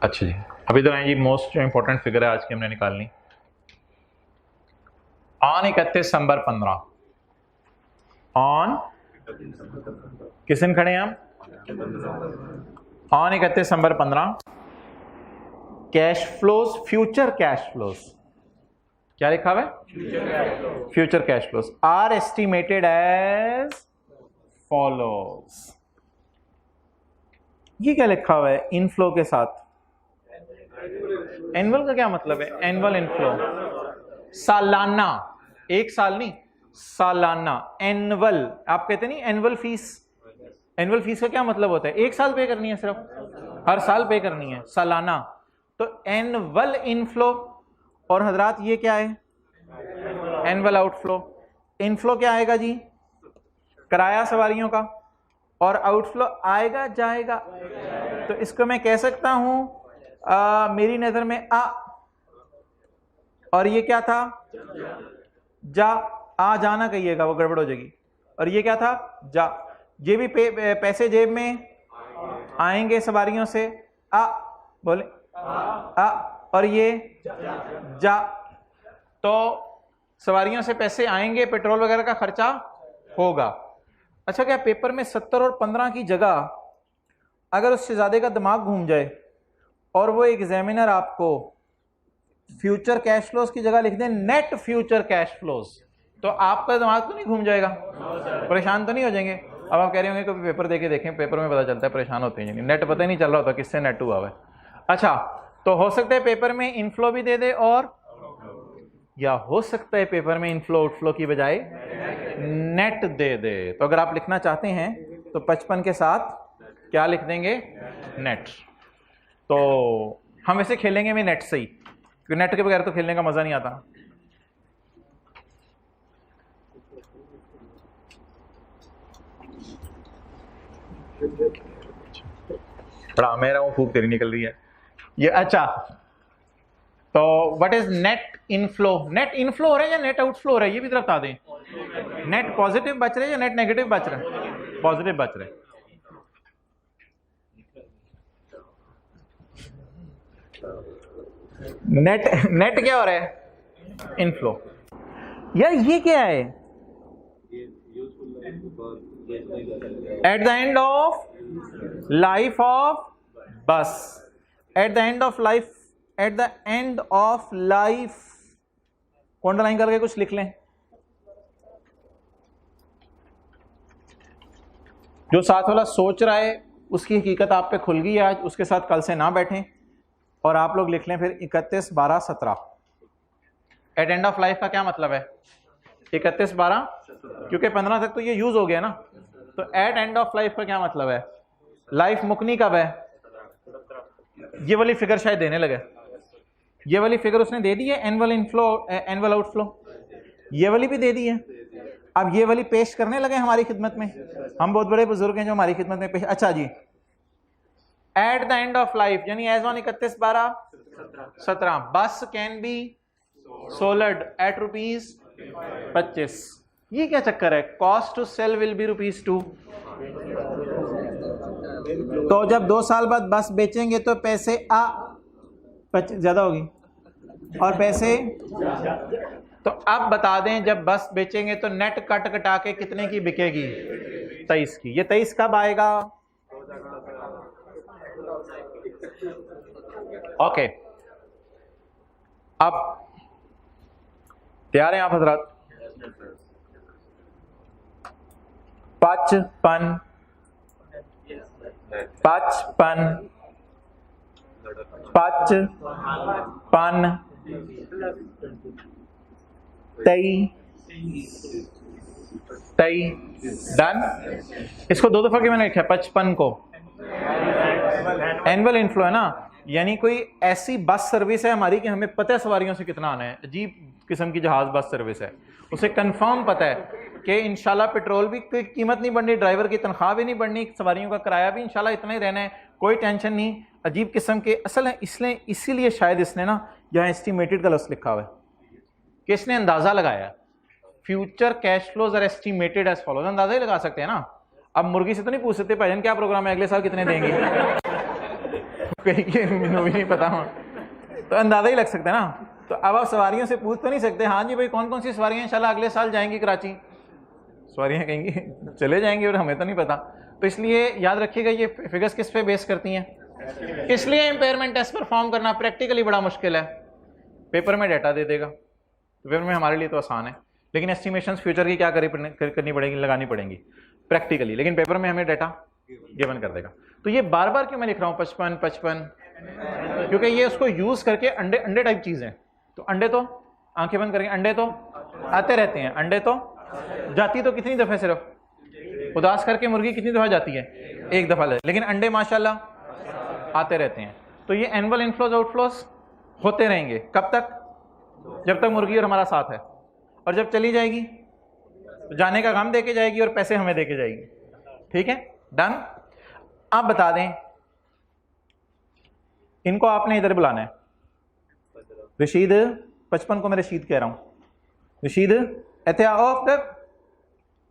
अच्छा जी, अब इधर आए जी, मोस्ट जो इंपॉर्टेंट फिगर है आज की हमने निकालनी। ऑन 31 दिसंबर 15, ऑन किस दिन खड़े हैं हम? On 31 December 15 cash flows, future cash flows, क्या लिखा हुआ है? Future cash flows are estimated as follows. ये क्या लिखा हुआ है इनफ्लो के साथ? एनुअल का क्या मतलब है? एनुअल इनफ्लो, सालाना, एक साल नहीं, सालाना। एनुअल, आप कहते नहीं एनुअल फीस, एनुअल फीस का क्या मतलब होता है? एक साल पे करनी है, सिर्फ हर साल पे करनी है, सालाना। तो एनुअल इनफ्लो, और हजरात ये क्या है? Annual outflow. इनफ्लो क्या आएगा जी? किराया सवारियों का, और आउटफ्लो आएगा जाएगा। तो इसको मैं कह सकता हूं मेरी नजर में आ, और ये क्या था? जा। आ जाना कहिएगा, वो गड़बड़ हो जाएगी। और ये क्या था? जा। ये भी पैसे जेब में आएंगे सवारियों से, आ बोले आ, और ये जा। तो सवारियों से पैसे आएंगे, पेट्रोल वगैरह का खर्चा होगा। अच्छा, क्या पेपर में 70 और 15 की जगह अगर उससे ज्यादा का दिमाग घूम जाए और वो एग्जामिनर आपको फ्यूचर कैश फ्लोज की जगह लिख दें नेट फ्यूचर कैश फ्लोज, तो आपका दिमाग तो नहीं घूम जाएगा? परेशान तो नहीं हो जाएंगे? अब आप कह रहे होंगे कभी पेपर देके देखें, पेपर में पता चलता है परेशान होते हैं, नेट पता ही नहीं चल रहा होता किससे नेट हुआ है। अच्छा, तो हो सकता है पेपर में इनफ्लो भी दे दे, और या हो सकता है पेपर में इनफ्लो आउटफ्लो की बजाय नेट दे दे। तो अगर आप लिखना चाहते हैं तो 55 के साथ क्या लिख देंगे? नेट। तो हम वैसे खेलेंगे भी नेट से ही, क्योंकि नेट के बगैर तो खेलने का मजा नहीं आता। थोड़ा मेरा हूँ, फूक तेरी निकल रही है ये। अच्छा, तो what is net inflow? Net inflow हो रहा है या नेट आउटफ्लो हो रहा है, ये भी तरफ बता दें। नेट पॉजिटिव बच रहे हैं या नेट नेगेटिव बच रहा है? पॉजिटिव बच रहे हैं। नेट नेट क्या हो रहा है? इनफ्लो। यार ये क्या है? At the end of life of बस, at the end of life, at the end of life, underline करके कुछ लिख लें। जो साथ वाला सोच रहा है उसकी हकीकत आप पे खुल गई आज, उसके साथ कल से ना बैठें और आप लोग लिख लें फिर 31 12 17। एट एंड ऑफ लाइफ का क्या मतलब है? 31 12, क्योंकि 15 तक तो ये यूज हो गया ना, तो एट एंड ऑफ लाइफ का क्या मतलब है? लाइफ मुकनी कब है? ये वाली फिगर शायद देने लगे, ये वाली फिगर उसने दे दी है, एनुअल इनफ्लो एनुअल आउटफ्लो, ये वाली भी दे दी है। अब ये वाली पेश करने लगे हमारी खिदमत में, हम बहुत बड़े बुजुर्ग हैं जो हमारी खिदमत में पेश। अच्छा जी, at the end of life यानी एज ऑन 31 12 17 बस कैन बी सोल्ड एट ₹25। ये क्या चक्कर है? Cost to sell will be ₹2। तो जब 2 साल बाद बस बेचेंगे तो पैसे ज्यादा होगी और पैसे, तो अब बता दें जब बस बेचेंगे तो नेट कट कटा के कितने की बिकेगी? 23 की। ये 23 कब आएगा? ओके, अब तैयार हैं आप हजरात? 55 55 55 23 डन। इसको 2 दफा क्यों मैंने लिखा है? 55 को एनुअल इनफ्लो है ना, यानी कोई ऐसी बस सर्विस है हमारी कि हमें पता है सवारियों से कितना आना है, अजीब किस्म की जहाज बस सर्विस है, उसे कंफर्म पता है कि इंशाल्लाह पेट्रोल भी कोई कीमत नहीं बढ़नी, ड्राइवर की तनख्वाह भी नहीं बढ़नी, सवारियों का किराया भी इंशाल्लाह इतना ही रहना है, कोई टेंशन नहीं। अजीब किस्म के असल है, इसलिए इसीलिए शायद इसने ना यहाँ एस्टिमेटेड का लफ्ज़ लिखा हुआ है कि इसने अंदाज़ा लगाया future cash flows are estimated as follows. अंदाज़ा ही लगा सकते हैं ना। अब मुर्गी से तो नहीं पूछ सकते भाईजान क्या प्रोग्राम है, अगले साल कितने देंगे मैनू भी नहीं पता, तो अंदाज़ा ही लग सकता है ना। तो अब आप सवारियों से पूछ तो नहीं सकते हाँ जी भाई कौन कौन सी सवारियाँ इंशाल्लाह अगले साल जाएंगी कराची, सवारियाँ कहेंगी चले जाएंगी और हमें तो नहीं पता। तो इसलिए याद रखिएगा ये फिगर्स किस पे बेस करती हैं, इसलिए इम्पेयरमेंट टेस्ट परफॉर्म करना प्रैक्टिकली बड़ा मुश्किल है। पेपर में डाटा दे देगा, पेपर में हमारे लिए तो आसान है, लेकिन एस्टिमेशंस फ्यूचर की क्या करनी पड़ेगी, लगानी पड़ेंगी प्रैक्टिकली, लेकिन पेपर में हमें डाटा गिवन कर देगा। तो ये बार बार क्यों मैं लिख रहा हूँ 55 55, क्योंकि ये उसको यूज करके अंडे टाइप चीज़ें, तो अंडे तो आंखें बंद करेंगे, अंडे तो आते रहते हैं, अंडे तो जाती तो कितनी दफ़े, सिर्फ उदास करके मुर्गी कितनी दफ़ा जाती है? 1 दफ़ा, लेकिन अंडे माशाल्लाह आते रहते हैं। तो ये एनुअल इनफ्लोज आउटफ्लोज होते रहेंगे कब तक? जब तक मुर्गी और हमारा साथ है, और जब चली जाएगी तो जाने का गम दे के जाएगी और पैसे हमें दे के जाएगी। ठीक है, डन। आप बता दें, इनको आपने इधर बुलाना है। रशीद 55 को मैं रशीद कह रहा हूं, रशीद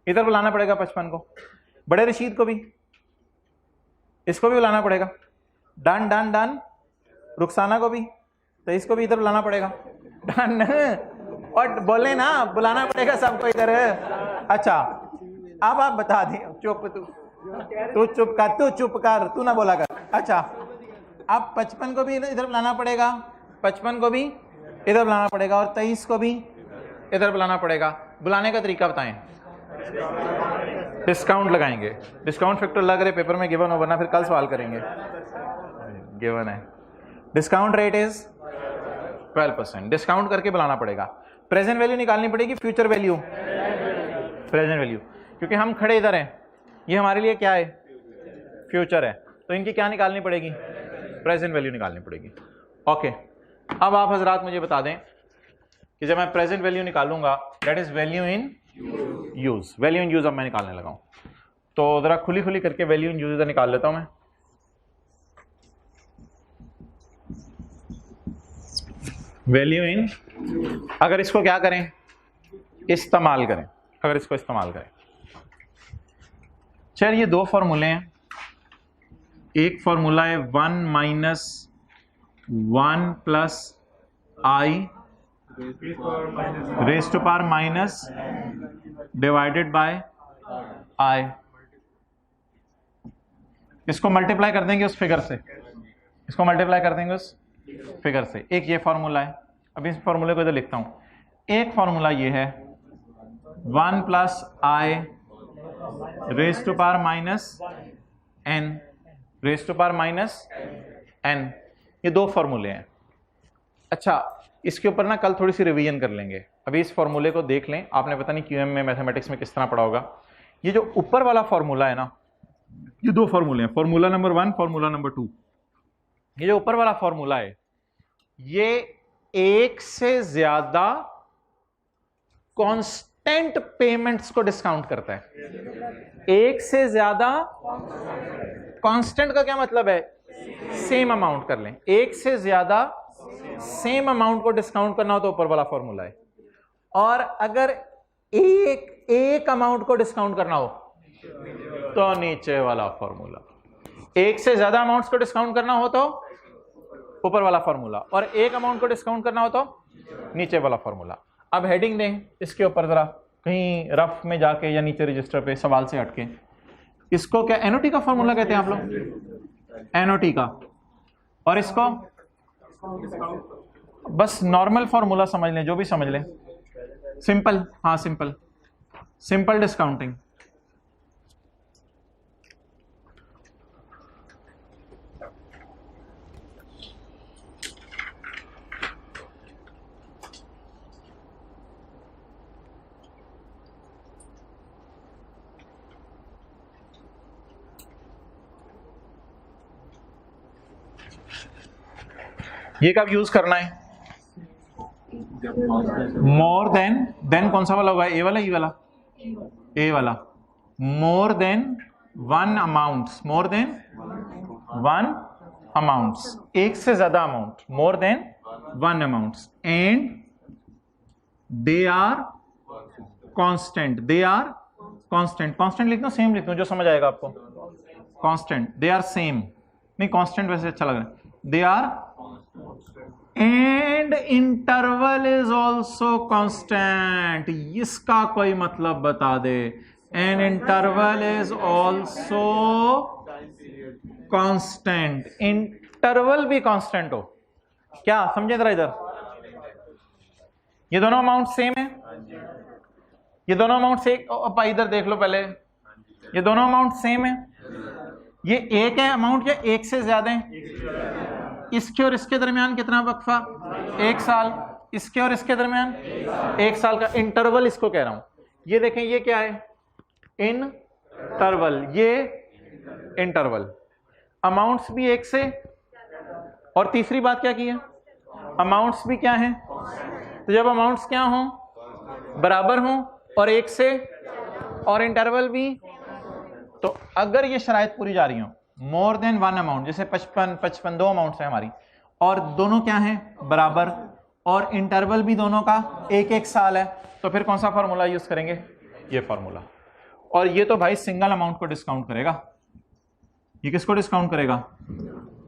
इधर बुलाना पड़ेगा 55 को, बड़े रशीद को भी, इसको भी बुलाना पड़ेगा। Done done done. रुखसाना को भी, तो इसको भी इधर बुलाना पड़ेगा। डन, और बोले ना बुलाना पड़ेगा सबको इधर। अच्छा, अब आप बता दें, चुप तू चुप कर, तू ना बोला कर। अच्छा, अब 55 को भी इधर बुलाना पड़ेगा, 55 को भी इधर बुलाना पड़ेगा, और 23 को भी इधर बुलाना पड़ेगा। बुलाने का तरीका बताएं। डिस्काउंट लगाएंगे, डिस्काउंट फैक्टर लग रहे पेपर में गिवन हो, वरना फिर कल सवाल करेंगे। गिवन है, डिस्काउंट रेट इज 12%, डिस्काउंट करके बुलाना पड़ेगा। प्रेजेंट वैल्यू निकालनी पड़ेगी, फ्यूचर वैल्यू, प्रेजेंट वैल्यू, क्योंकि हम खड़े इधर हैं, ये हमारे लिए क्या है? फ्यूचर है, तो इनकी क्या निकालनी पड़ेगी? प्रेजेंट वैल्यू निकालनी पड़ेगी। ओके, अब आप हजरात मुझे बता दें कि जब मैं प्रेजेंट वैल्यू निकालूंगा, that is value in use, value in use अब मैं निकालने लगा हूं। तो जरा खुली खुली करके वैल्यू इन यूज निकाल लेता हूं मैं। वैल्यू इन, अगर इसको क्या करें, इस्तेमाल करें, अगर इसको इस्तेमाल करें, चलिए ये दो फॉर्मूले हैं। एक फॉर्मूला है 1 minus 1 plus I raise to power minus divided by I. इसको मल्टीप्लाई कर देंगे उस फिगर से, इसको मल्टीप्लाई कर देंगे उस फिगर से। एक ये फॉर्मूला है, अब इस फॉर्मूले को इधर लिखता हूं। एक फॉर्मूला ये है 1 plus I raise to power minus n, raise to power minus n, ये दो फॉर्मूले हैं। अच्छा, इसके ऊपर ना कल थोड़ी सी रिवीजन कर लेंगे। अभी इस फॉर्मूले को देख लें, आपने पता नहीं क्यूएम में मैथमेटिक्स में किस तरह पढ़ा होगा। ये जो ऊपर वाला फॉर्मूला है ना, ये दो फॉर्मूले हैं, फॉर्मूला नंबर 1, फॉर्मूला नंबर 2। ये जो ऊपर वाला फॉर्मूला है ये एक से ज्यादा कांस्टेंट पेमेंट्स को डिस्काउंट करता है। एक से ज्यादा कांस्टेंट का क्या मतलब है, सेम अमाउंट कर लें। एक से ज्यादा सेम अमाउंट को डिस्काउंट करना हो तो ऊपर वाला फॉर्मूला है, और अगर एक अमाउंट को डिस्काउंट करना हो तो नीचे वाला फॉर्मूला। एक से ज्यादा अमाउंट्स को डिस्काउंट करना हो तो ऊपर वाला फॉर्मूला, और एक अमाउंट को डिस्काउंट करना हो तो नीचे वाला फॉर्मूला। अब हेडिंग दें इसके ऊपर जरा, कहीं रफ में जाके या नीचे रजिस्टर पे सवाल से हटके। इसको क्या एनओटी का फॉर्मूला कहते हैं आप लोग, एनओटी का, और इसको बस नॉर्मल फॉर्मूला समझ लें, जो भी समझ लें, सिंपल, हाँ सिंपल, सिंपल डिस्काउंटिंग। ये कब यूज करना है, मोर देन कौन सा वाला होगा, ए वाला, ई वाला, ए वाला। More than 1 amounts, more than 1 amounts, एक से ज्यादा amount, more than 1 amounts, and they are constant, they are constant. Constant लिख दो, सेम लिख दो, जो समझ आएगा आपको। कांस्टेंट, दे आर सेम, नहीं कांस्टेंट वैसे अच्छा लग रहा है, they are, and interval is also constant. इसका कोई मतलब बता दे, and interval is also constant, interval भी कांस्टेंट हो। क्या समझे जरा इधर, ये दोनों अमाउंट सेम है, ये दोनों अमाउंट से, इधर देख लो पहले, ये दोनों अमाउंट सेम है। ये एक है अमाउंट या एक से ज्यादा है, इसके और इसके दरमियान कितना वक्फा, 1 साल, इसके और इसके दरमियान 1 साल का इंटरवल इसको कह रहा हूं। ये देखें, ये क्या है, इंटरवल, ये इंटरवल। अमाउंट्स भी एक से, और तीसरी बात क्या की है, अमाउंट्स भी क्या है। तो जब अमाउंट्स क्या हों, बराबर हों और एक से, और इंटरवल भी, तो अगर ये शराइत पूरी जा रही हो, मोर देन 1 अमाउंट, जैसे 55 दो अमाउंट्स हैं हमारी, और दोनों क्या हैं, बराबर, और इंटरवल भी दोनों का 1-1 साल है, तो फिर कौन सा फॉर्मूला यूज करेंगे, ये फॉर्मूला। और ये तो भाई सिंगल अमाउंट को डिस्काउंट करेगा। ये किसको डिस्काउंट करेगा,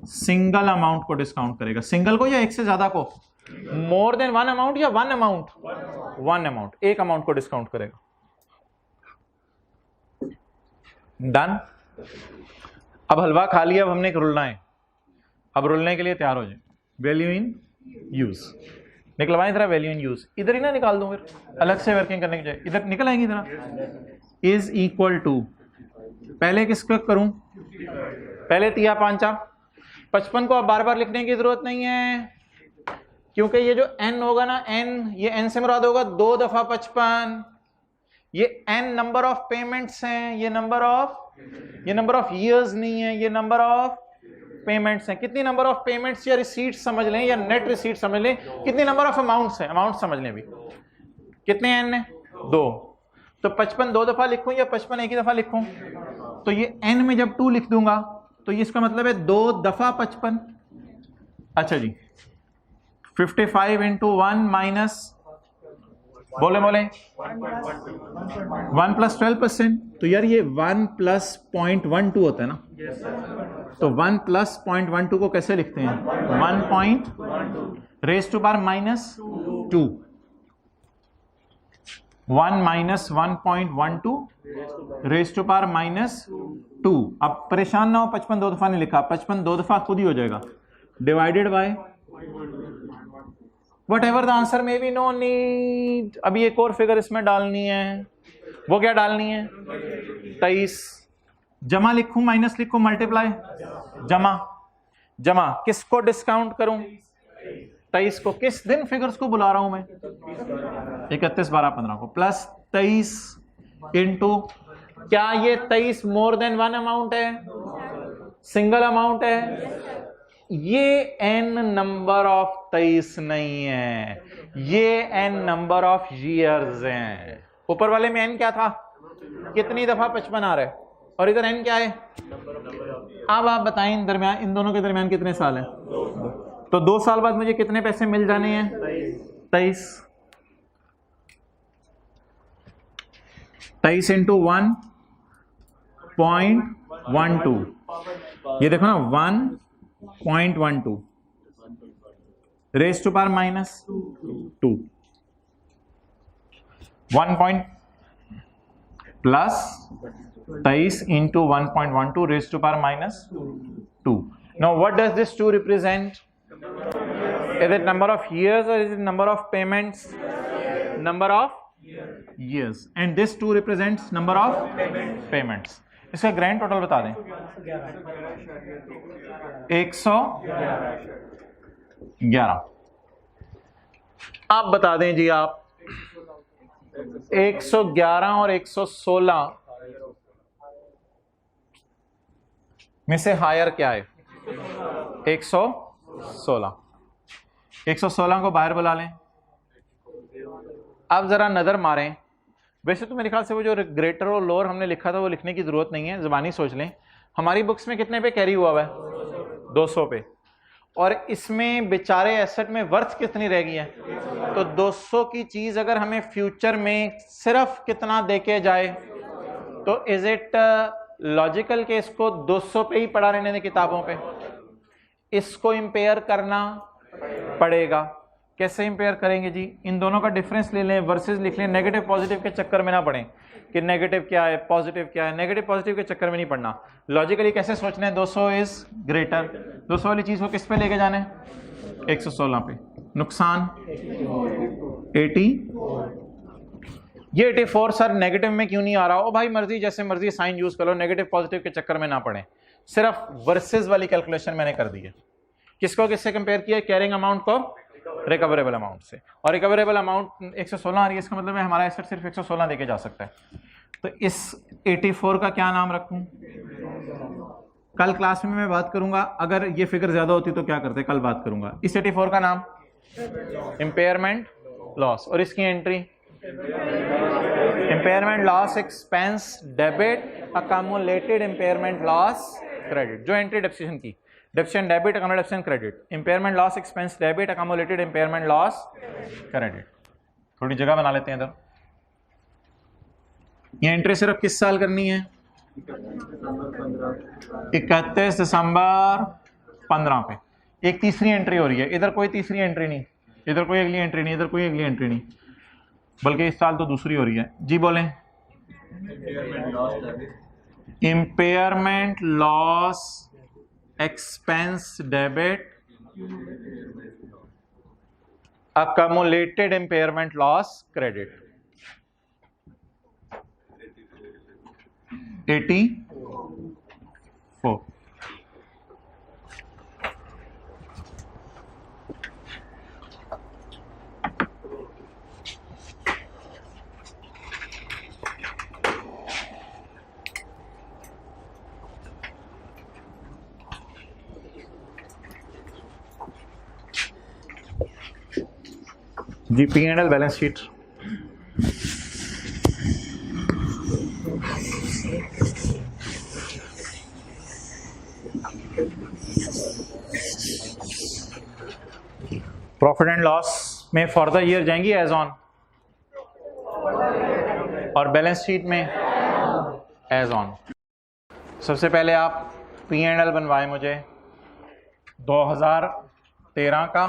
सिंगल अमाउंट को डिस्काउंट करेगा। सिंगल को या एक से ज्यादा को, मोर देन 1 अमाउंट या 1 अमाउंट, 1 अमाउंट, एक अमाउंट को डिस्काउंट करेगा। डन। अब हलवा खा लिया, अब हमने एक रुलना है, अब रुलने के लिए तैयार हो जाए। वैल्यू इन यूज निकलवाएं जरा, वैल्यू इन यूज इधर ही ना निकाल दूं, फिर अलग से वर्किंग करने की जाए, इधर निकल आएंगी जरा। इज इक्वल टू, पहले किसको करूं, पहले तिया पांचा, 55 को अब बार बार लिखने की जरूरत नहीं है, क्योंकि ये जो n होगा ना, n, ये n से मुराद होगा 2 दफा 55। ये n नंबर ऑफ पेमेंट्स हैं, ये नंबर ऑफ ईयर्स नहीं है, ये नंबर ऑफ पेमेंट्स हैं। कितनी नंबर ऑफ पेमेंट्स या रिसीट्स समझ लें, या नेट रिसीट समझ लें, कितनी नंबर ऑफ अमाउंट्स हैं, अमाउंट समझ लें। अभी कितने n है, 2। तो 55 दो दफा लिखूं या 55 एक ही दफा लिखूं? तो ये n में जब 2 लिख दूंगा तो ये इसका मतलब है 2 दफा 55। अच्छा जी, 55 इंटू 1 माइनस, बोले 1 प्लस 12%। तो यार ये 1 प्लस 0.12 होता है ना, तो 1 प्लस 0.12 को कैसे लिखते हैं? 1 point raise to power minus 2, 1 minus 1.12 raise to power minus 2। अब परेशान ना हो, 55 दो दफा नहीं लिखा, 55 दो दफा खुद ही हो जाएगा, divided by what ever the answer में बी, नो नीड। अभी एक और फिगर इसमें डालनी है, वो क्या डालनी है? 23। जमा लिखूं माइनस लिखूं मल्टीप्लाई? जमा। जमा किसको डिस्काउंट करूं? 23 को। किस दिन फिगर्स को बुला रहा हूं मैं? 31, 12, 15 को। प्लस 23 इंटू, क्या ये 23 मोर देन वन अमाउंट है? सिंगल अमाउंट है? ये n नंबर ऑफ 23 नहीं है, ये n नंबर ऑफ ईयर्स हैं। ऊपर वाले में n क्या था? कितनी दफा 55 आ रहा है, और इधर n क्या है? अब आप बताएं इन दोनों के दरमियान कितने साल हैं? तो 2 साल बाद मुझे कितने पैसे मिल जाने हैं? 23। 23 इंटू 1.12, ये देखो ना 1.12 raise to power minus 2, 1 point plus 23 into 1.12 raise to power minus 2। Now what does this 2 represent? Is it number of years or is it number of payments? Number of years. And this 2 represents number of payments. इसका grand total बता दें। 111। आप बता दें जी, आप 111 और 116 में से हायर क्या है? 116। 116 को बाहर बुला लें। अब जरा नजर मारें, वैसे तो मेरे ख्याल से वो जो ग्रेटर और लोअर हमने लिखा था वो लिखने की जरूरत नहीं है, जुबानी सोच लें। हमारी बुक्स में कितने पे कैरी हुआ हुआ है? 200 पे। और इसमें बेचारे एसेट में वर्थ कितनी रह गई है? तो 200 की चीज अगर हमें फ्यूचर में सिर्फ कितना देके जाए, तो इज इट लॉजिकल कि इसको 200 पे ही पड़ा रहने दें किताबों पे? इसको इंपेयर करना पड़ेगा। कैसे इंपेयर करेंगे जी? इन दोनों का डिफरेंस ले लें, वर्सेस लिख लें। नेगेटिव पॉजिटिव के चक्कर में ना पड़ें कि नेगेटिव क्या है पॉजिटिव क्या है, नेगेटिव पॉजिटिव के चक्कर में नहीं पड़ना। लॉजिकली कैसे सोचना है? 200 इज ग्रेटर, 200 वाली चीज को किस पे लेके जाना है? 116 पे। नुकसान 80। ये 84 सर नेगेटिव में क्यों नहीं आ रहा? ओ भाई मर्जी, जैसे मर्जी साइन यूज करो, नेगेटिव पॉजिटिव के चक्कर में ना पड़े। सिर्फ वर्सेस वाली कैलकुलेशन मैंने कर दी है। किसको किससे कंपेयर किया? कैरिंग अमाउंट को रिकवरेबल अमाउंट से। और रिकवरेबल अमाउंट 116 आ रही है, इसका मतलब है हमारा एसेट सिर्फ 116 देके जा सकता है। तो इस 84 का क्या नाम रखूं? कल क्लास में मैं बात करूंगा, अगर ये फिगर ज्यादा होती तो क्या करते, कल बात करूंगा। इस 84 का नाम इंपेयरमेंट लॉस, और इसकी entry impairment loss expense debit accumulated impairment loss credit. जो एंट्री डेप्रिसिएशन की, depreciation debit accumulation credit, impairment loss expense debit accumulated impairment loss credit. थोड़ी जगह बना लेते हैं इधर। ये एंट्री सिर्फ किस साल करनी है? 31 दिसंबर 15 पे। एक तीसरी एंट्री हो रही है, इधर कोई तीसरी एंट्री नहीं, इधर कोई अगली एंट्री नहीं, इधर कोई अगली एंट्री नहीं, बल्कि इस साल तो दूसरी हो रही है। जी बोलें। Impairment loss expense debit accumulated impairment loss credit. 84। जी P&L balance sheet. Profit and loss में फॉर द ईयर जाएंगी एज ऑन, और बैलेंस शीट में एज ऑन। सबसे पहले आप P&L बनवाए मुझे 2013 का,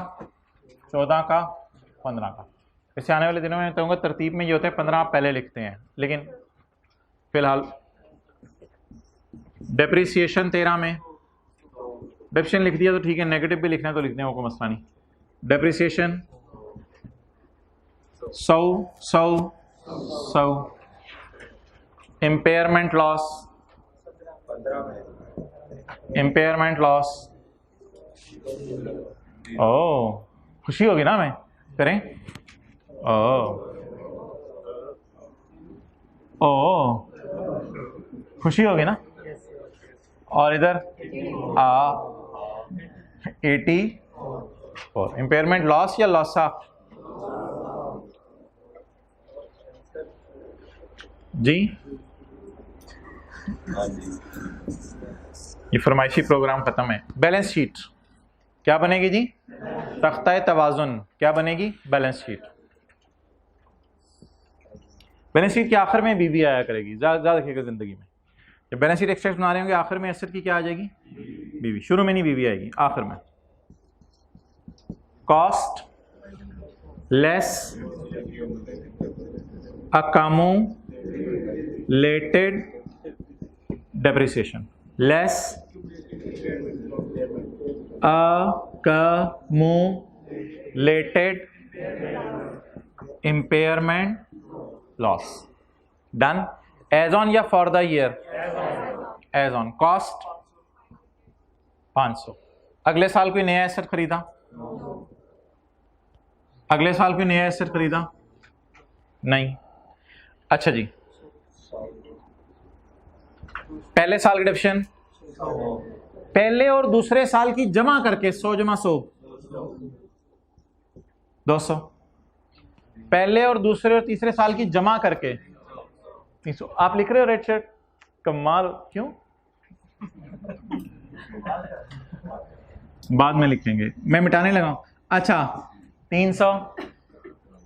14 का, 15 का। इससे आने वाले दिनों में कहूँगा तरतीब में ये होते हैं 15 आप पहले लिखते हैं, लेकिन फिलहाल डेप्रिसिएशन 13 में, डेप्रिसिएशन लिख दिया तो ठीक है, नेगेटिव भी लिखना है तो लिखने को कोई मसला नहीं। डेप्रिसिएशन 100 इम्पेयरमेंट लॉस, ओ खुशी होगी ना, मैं करें ओ खुशी होगी ना। और इधर 84 इम्पेयरमेंट लॉस या लॉसा जी, ये फरमाइशी प्रोग्राम खत्म है। बैलेंस शीट क्या बनेगी जी? तख्ता तवाज़ुन क्या बनेगी? Balance sheet. बैलेंस शीट के आखिर में बीवी आया करेगी, ज़्यादा देखिएगा ज़िंदगी में जब बैलेंस शीट एक्सट्रैक्ट बना रहे होंगे, आखिर में एसेट की क्या आ जाएगी? बीवी। शुरू में नहीं बीवी आएगी, आखिर में। Cost less accumulated depreciation, less accumulated impairment loss, done as on या for the year? as on। cost 500। अगले साल कोई नया एसेट खरीदा? अगले साल कोई नया एसेट खरीदा? नहीं। अच्छा जी, पहले साल की डिविजन, पहले और दूसरे साल की जमा करके 100 जमा 100 200, पहले और दूसरे और तीसरे साल की जमा करके 300। आप लिख रहे हो रेड शर्ट, कमाल, क्यों? बाद में लिखेंगे, मैं मिटाने लगा। अच्छा 300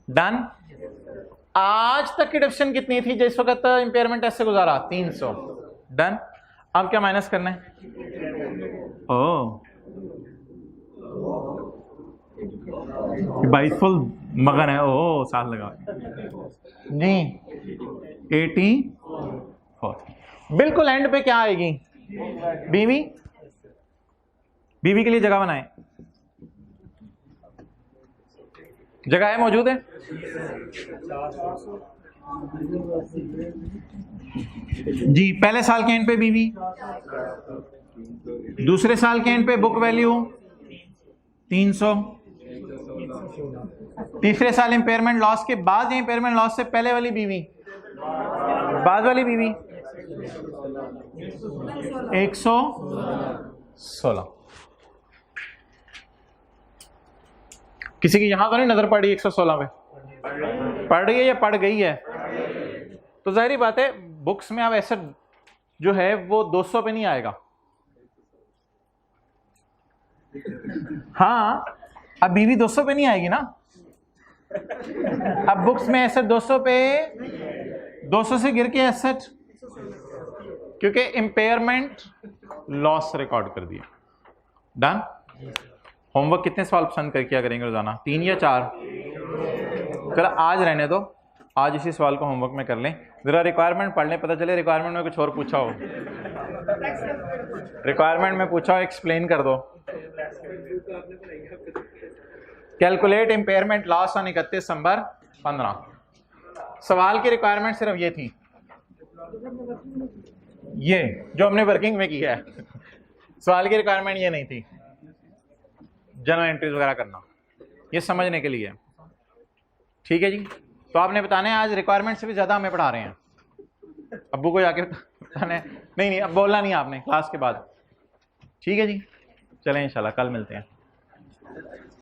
डन। आज तक की डिविजन कितनी थी जिस वक्त इंपेयरमेंट ऐसे गुजारा? 300 डन। अब क्या माइनस करना है? ओ 22 फुल मगन है, ओ साल लगा जी। 84 बिल्कुल एंड पे क्या आएगी? बीवी। बीवी के लिए जगह बनाए, जगह है, मौजूद है। जी, पहले साल के एंड पे बीवी, दूसरे साल के एंड पे बुक वैल्यू 300, तीसरे साल इंपेयरमेंट लॉस के बाद या इंपेयरमेंट लॉस से पहले वाली बीवी, बाद वाली बीवी 116। किसी की यहां तो नहीं नजर पड़ रही 116 पे? पढ़ रही है या पढ़ गई है? तो जाहिर बात है बुक्स में अब ऐसा जो है वो 200 पे नहीं आएगा। हाँ, अब बीवी 200 पे नहीं आएगी ना। अब बुक्स में एसेट 200 पे, 200 से गिर के एसेट, क्योंकि इंपेयरमेंट लॉस रिकॉर्ड कर दिया। डन। होमवर्क कितने सवाल पसंद कर किया करेंगे रोजाना? 3 या 4? चलो आज रहने दो, आज इसी सवाल को होमवर्क में कर लें। जरा रिक्वायरमेंट पढ़ लें, पता चले रिक्वायरमेंट में कुछ और पूछा हो। रिक्वायरमेंट में पूछा हो, एक्सप्लेन कर दो। Calculate impairment loss on 31 December 15। सवाल की रिक्वायरमेंट सिर्फ ये थी, ये जो हमने वर्किंग में किया है। सवाल की रिक्वायरमेंट ये नहीं थी जर्नल एंट्रीज वगैरह करना, ये समझने के लिए। ठीक है जी, तो आपने बताना है आज रिक्वायरमेंट से भी ज्यादा हमें पढ़ा रहे हैं। अब्बू को जाके बताना है। नहीं, अब बोलना नहीं आपने, क्लास के बाद। ठीक है जी, चलें इंशाल्लाह कल मिलते हैं।